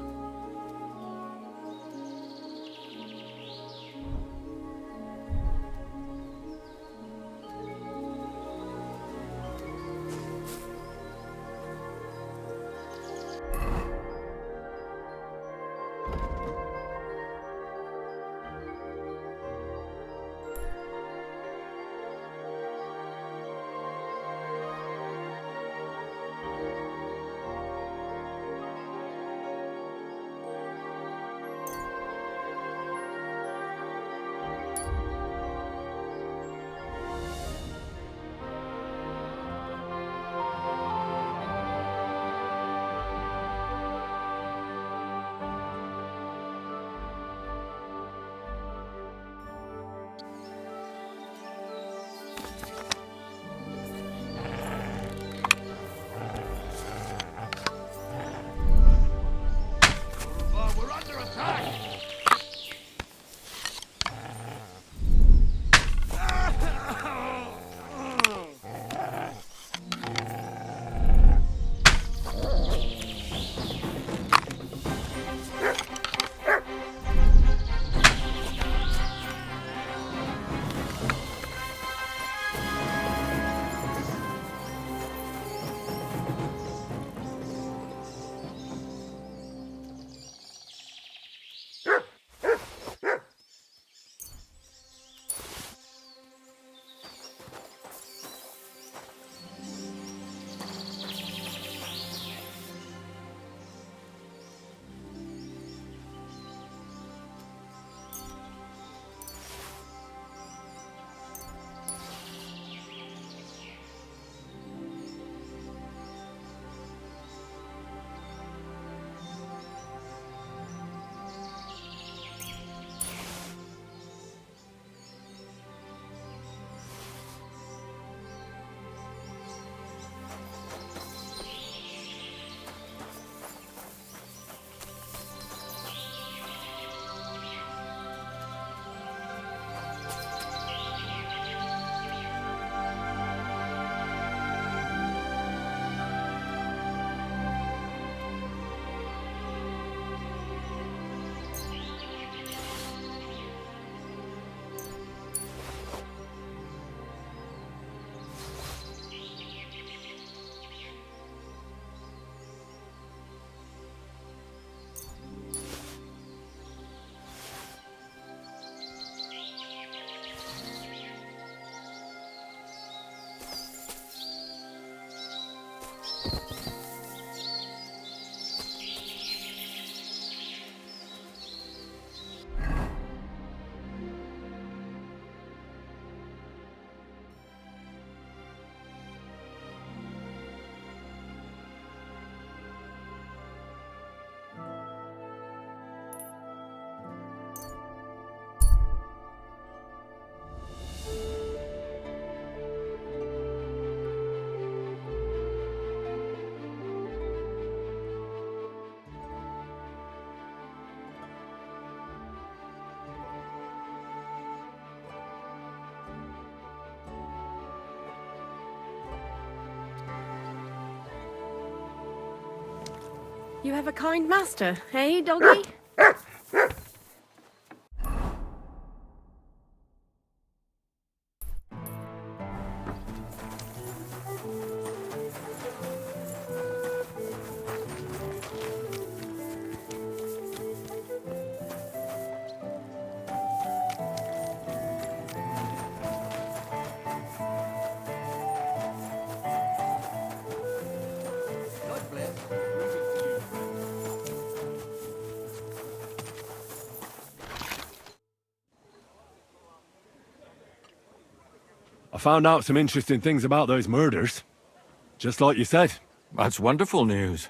You have a kind master, eh, doggy?
I found out some interesting things about those murders. Just like you said.
That's wonderful news.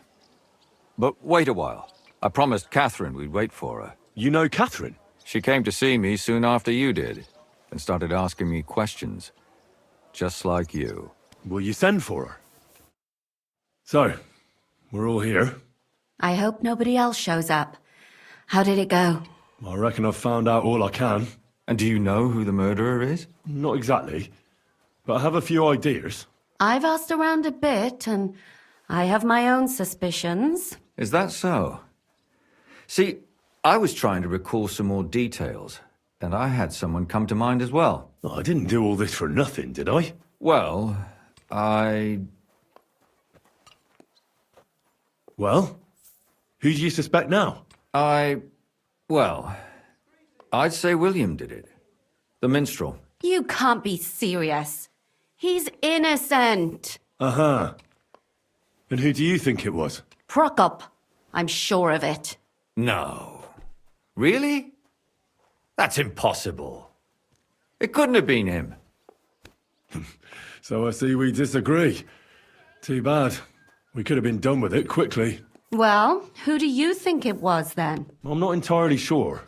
But wait a while. I promised Catherine we'd wait for her.
You know Catherine?
She came to see me soon after you did, and started asking me questions. Just like you.
Will you send for her? So, we're all here.
I hope nobody else shows up. How did it go?
I reckon I've found out all I can.
And do you know who the murderer is?
Not exactly, but I have a few ideas.
I've asked around a bit, and I have my own suspicions.
Is that so? See, I was trying to recall some more details, and I had someone come to mind as well.
I didn't do all this for nothing, did I?
Well,
Well? Who do you suspect now?
Well, I'd say William did it. The minstrel.
You can't be serious. He's innocent.
Uh-huh. And who do you think it was?
Prokop. I'm sure of it.
No. Really? That's impossible. It couldn't have been him.
So I see we disagree. Too bad. We could have been done with it quickly.
Well, who do you think it was then?
I'm not entirely sure.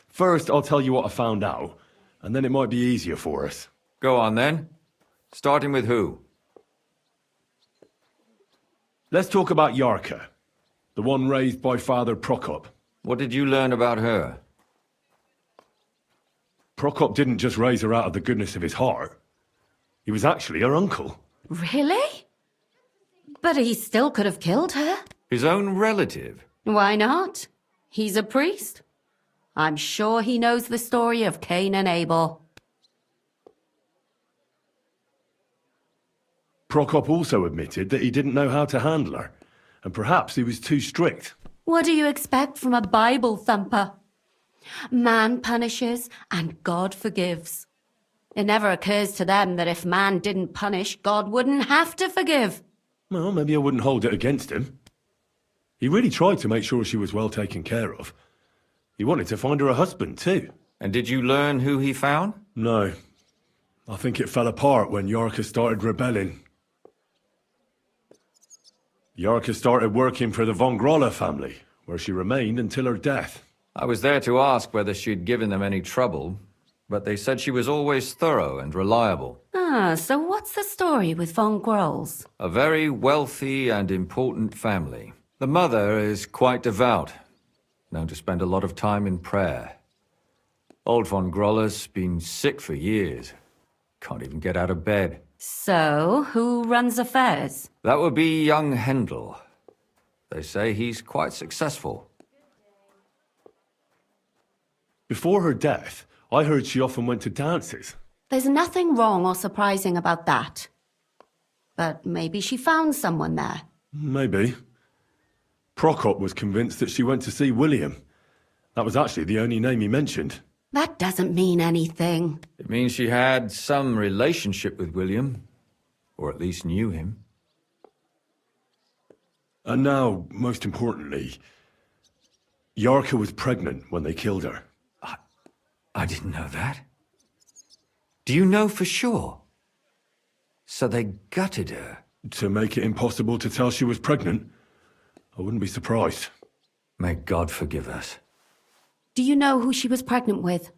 First, I'll tell you what I found out, and then it might be easier for us.
Go on then. Starting with who?
Let's talk about Yarka, the one raised by Father Prokop.
What did you learn about her?
Prokop didn't just raise her out of the goodness of his heart. He was actually her uncle.
Really? But he still could have killed her.
His own relative?
Why not? He's a priest. I'm sure he knows the story of Cain and Abel.
Prokop also admitted that he didn't know how to handle her, and perhaps he was too strict.
What do you expect from a Bible thumper? Man punishes and God forgives. It never occurs to them that if man didn't punish, God wouldn't have to forgive.
Well, maybe I wouldn't hold it against him. He really tried to make sure she was well taken care of. He wanted to find her a husband, too.
And did you learn who he found?
No. I think it fell apart when Yarka started rebelling. Yarka started working for the von Grolla family, where she remained until her death.
I was there to ask whether she'd given them any trouble, but they said she was always thorough and reliable.
Ah, so what's the story with von Grolls?
A very wealthy and important family. The mother is quite devout, known to spend a lot of time in prayer. Old von Grolla's been sick for years. Can't even get out of bed.
So, who runs affairs?
That would be young Hendel. They say he's quite successful.
Before her death, I heard she often went to dances.
There's nothing wrong or surprising about that. But maybe she found someone there.
Maybe. Prokop was convinced that she went to see William. That was actually the only name he mentioned.
That doesn't mean anything.
It means she had some relationship with William, or at least knew him.
And now, most importantly, Yarka was pregnant when they killed her.
I didn't know that. Do you know for sure? So they gutted her?
To make it impossible to tell she was pregnant? I wouldn't be surprised.
May God forgive us.
Do you know who she was pregnant with?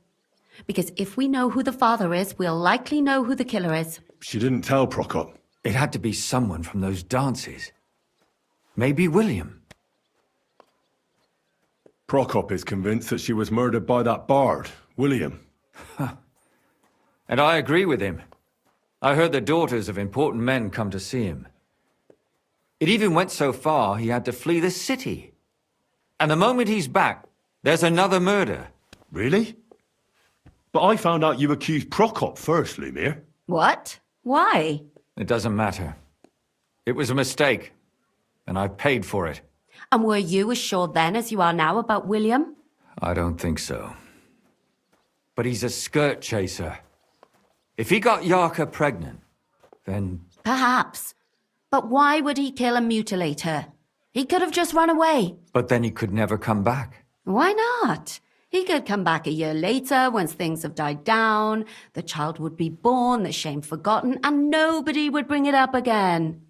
Because if we know who the father is, we'll likely know who the killer is.
She didn't tell Prokop.
It had to be someone from those dances. Maybe William.
Prokop is convinced that she was murdered by that bard, William.
And I agree with him. I heard the daughters of important men come to see him. It even went so far he had to flee the city. And the moment he's back, there's another murder.
Really? But I found out you accused Prokop first, Lumir.
What? Why?
It doesn't matter. It was a mistake, and I paid for it.
And were you as sure then as you are now about William?
I don't think so. But he's a skirt chaser. If he got Yarka pregnant, then...
Perhaps. But why would he kill and mutilate her? He could have just run away.
But then he could never come back.
Why not? He could come back a year later, once things have died down, the child would be born, the shame forgotten, and nobody would bring it up again.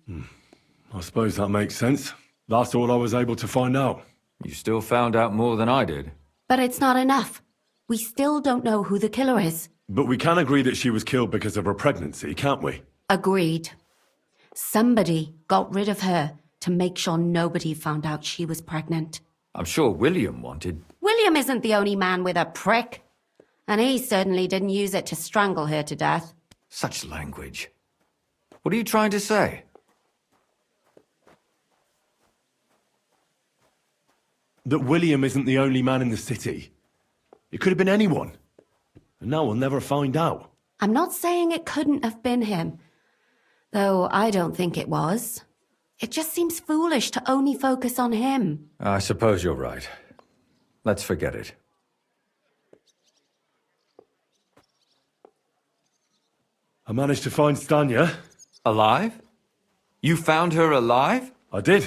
I suppose that makes sense. That's all I was able to find out.
You still found out more than I did.
But it's not enough. We still don't know who the killer is.
But we can agree that she was killed because of her pregnancy, can't we?
Agreed. Somebody got rid of her to make sure nobody found out she was pregnant.
I'm sure William wanted...
William isn't the only man with a prick. And he certainly didn't use it to strangle her to death.
Such language. What are you trying to say?
That William isn't the only man in the city. It could have been anyone. And now we'll never find out.
I'm not saying it couldn't have been him. Though I don't think it was. It just seems foolish to only focus on him.
I suppose you're right. Let's forget it.
I managed to find Stanya.
Alive? You found her alive?
I did.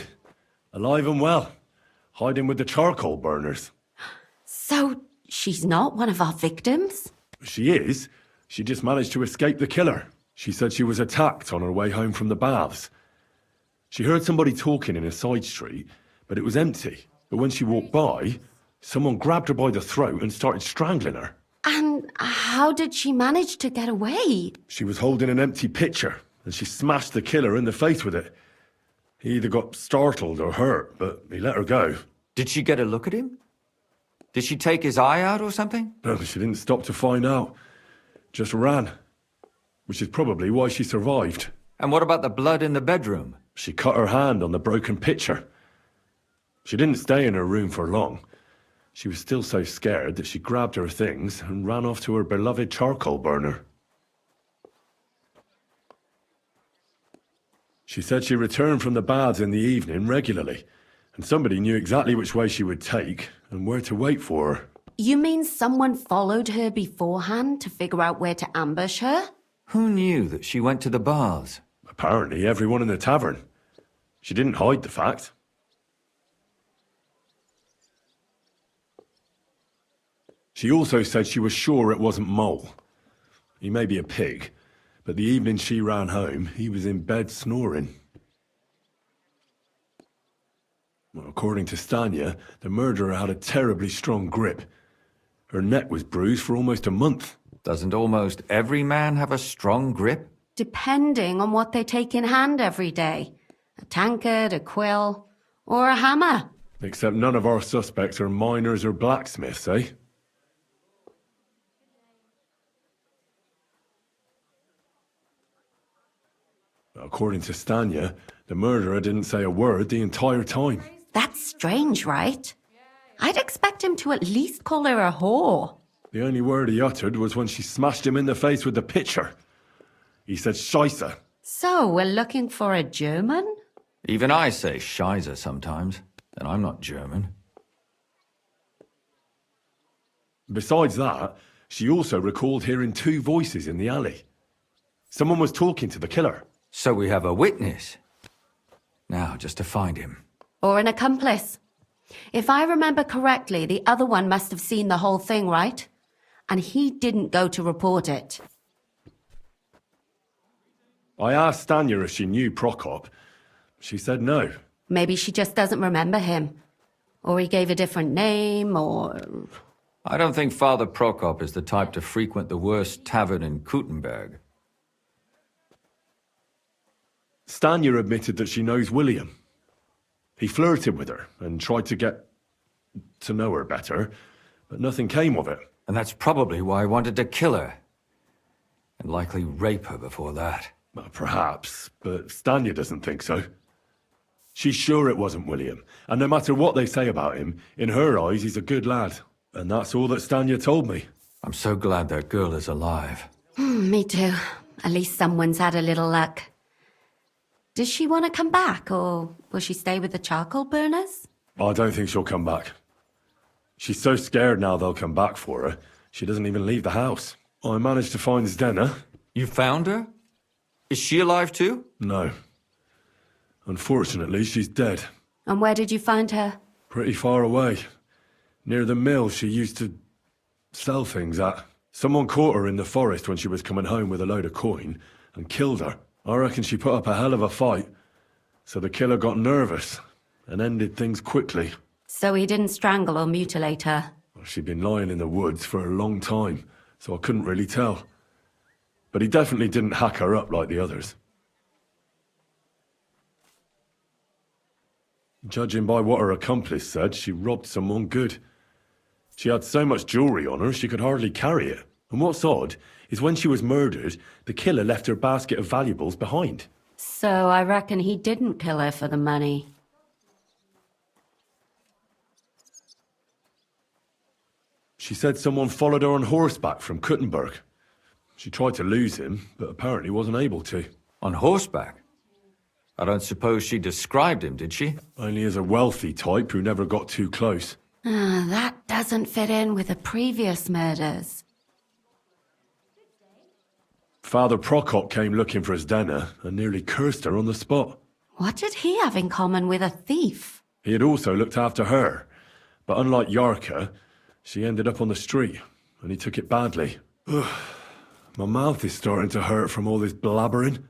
Alive and well. Hiding with the charcoal burners.
So, she's not one of our victims?
She is. She just managed to escape the killer. She said she was attacked on her way home from the baths. She heard somebody talking in a side street, but it was empty. But when she walked by, someone grabbed her by the throat and started strangling her.
And how did she manage to get away?
She was holding an empty pitcher, and she smashed the killer in the face with it. He either got startled or hurt, but he let her go.
Did she get a look at him? Did she take his eye out or something?
No, she didn't stop to find out. Just ran. Which is probably why she survived.
And what about the blood in the bedroom?
She cut her hand on the broken pitcher. She didn't stay in her room for long. She was still so scared that she grabbed her things and ran off to her beloved charcoal burner. She said she returned from the baths in the evening regularly, and somebody knew exactly which way she would take and where to wait for her.
You mean someone followed her beforehand to figure out where to ambush her?
Who knew that she went to the baths?
Apparently everyone in the tavern. She didn't hide the fact. She also said she was sure it wasn't Mole. He may be a pig, but the evening she ran home, he was in bed snoring. Well, according to Stanya, the murderer had a terribly strong grip. Her neck was bruised for almost a month.
Doesn't almost every man have a strong grip?
Depending on what they take in hand every day. A tankard, a quill, or a hammer.
Except none of our suspects are miners or blacksmiths, eh? According to Stanya, the murderer didn't say a word the entire time.
That's strange, right? I'd expect him to at least call her a whore.
The only word he uttered was when she smashed him in the face with the pitcher. He said Scheisse.
So, we're looking for a German?
Even I say Scheiße sometimes, and I'm not German.
Besides that, she also recalled hearing two voices in the alley. Someone was talking to the killer.
So we have a witness. Now, just to find him.
Or an accomplice. If I remember correctly, the other one must have seen the whole thing, right? And he didn't go to report it.
I asked Stanya if she knew Prokop. She said no.
Maybe she just doesn't remember him. Or he gave a different name, or...
I don't think Father Prokop is the type to frequent the worst tavern in Kuttenberg.
Stanya admitted that she knows William. He flirted with her and tried to get to know her better, but nothing came of it.
And that's probably why I wanted to kill her. And likely rape her before that.
Well, perhaps, but Stanya doesn't think so. She's sure it wasn't William, and no matter what they say about him, in her eyes he's a good lad. And that's all that Stanya told me.
I'm so glad that girl is alive.
Me too. At least someone's had a little luck. Does she want to come back, or will she stay with the charcoal burners?
I don't think she'll come back. She's so scared now they'll come back for her, she doesn't even leave the house. I managed to find Zdena.
You found her? Is she alive too?
No. Unfortunately, she's dead.
And where did you find her?
Pretty far away. Near the mill she used to sell things at. Someone caught her in the forest when she was coming home with a load of coin and killed her. I reckon she put up a hell of a fight. So the killer got nervous and ended things quickly.
So he didn't strangle or mutilate her?
Well, she'd been lying in the woods for a long time, so I couldn't really tell. But he definitely didn't hack her up like the others. Judging by what her accomplice said, she robbed someone good. She had so much jewellery on her, she could hardly carry it. And what's odd is when she was murdered, the killer left her basket of valuables behind.
So I reckon he didn't kill her for the money.
She said someone followed her on horseback from Kuttenberg. She tried to lose him, but apparently wasn't able to.
On horseback? I don't suppose she described him, did she?
Only as a wealthy type who never got too close.
That doesn't fit in with the previous murders.
Father Prokop came looking for Zdena and nearly cursed her on the spot.
What did he have in common with a thief?
He had also looked after her, but unlike Yarka, she ended up on the street, and he took it badly. My mouth is starting to hurt from all this blabbering.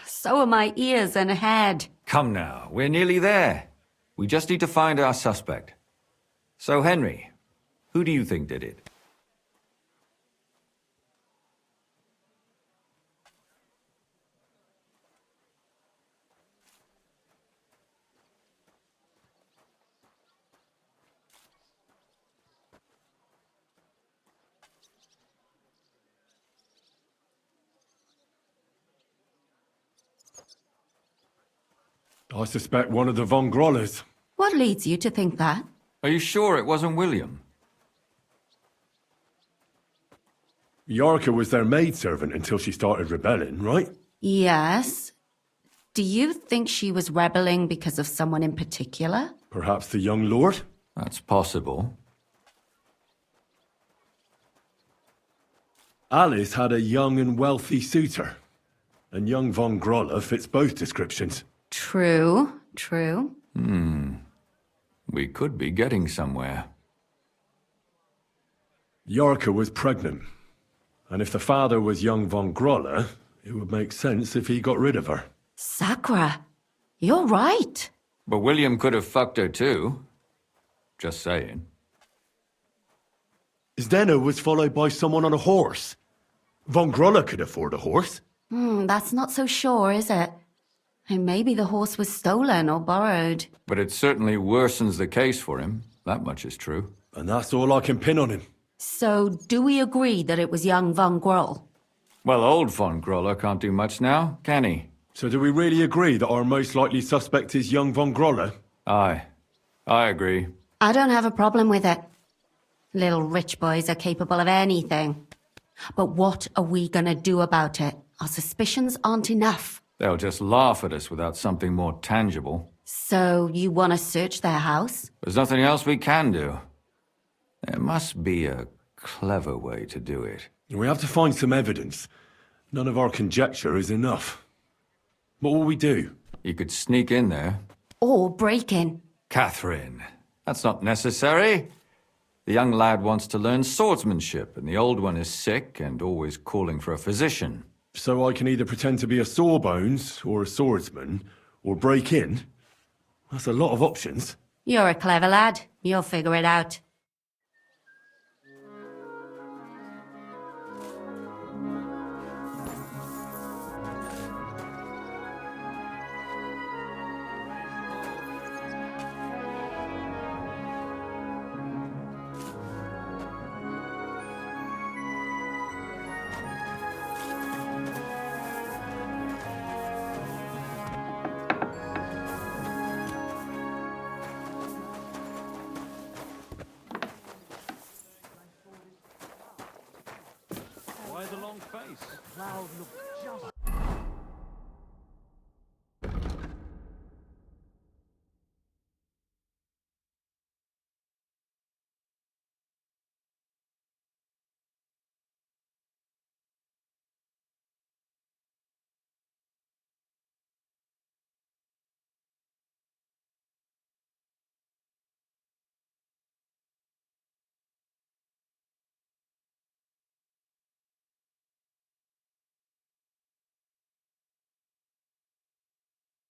So are my ears and head.
Come now, we're nearly there. We just need to find our suspect. So, Henry, who do you think did it?
I suspect one of the Von Grollers.
What leads you to think that?
Are you sure it wasn't William?
Yarka was their maidservant until she started rebelling, right?
Yes. Do you think she was rebelling because of someone in particular?
Perhaps the young lord?
That's possible.
Alice had a young and wealthy suitor, and young Von Groller fits both descriptions.
True.
We could be getting somewhere.
Yarka was pregnant, and if the father was young Von Groller, it would make sense if he got rid of her.
Sakura, you're right.
But William could have fucked her too. Just saying.
Zdena was followed by someone on a horse. Von Groller could afford a horse.
That's not so sure, is it? And maybe the horse was stolen or borrowed.
But it certainly worsens the case for him. That much is true.
And that's all I can pin on him.
So, do we agree that it was young Von Groll?
Well, old Von Groller can't do much now, can he?
So do we really agree that our most likely suspect is young Von Groller?
Aye. I agree.
I don't have a problem with it. Little rich boys are capable of anything. But what are we gonna do about it? Our suspicions aren't enough.
They'll just laugh at us without something more tangible.
So, you want to search their house?
There's nothing else we can do. There must be a clever way to do it.
We have to find some evidence. None of our conjecture is enough. What will we do?
You could sneak in there.
Or break in.
Catherine, that's not necessary. The young lad wants to learn swordsmanship, and the old one is sick and always calling for a physician.
So I can either pretend to be a sawbones, or a swordsman, or break in? That's a lot of options.
You're a clever lad. You'll figure it out.
look just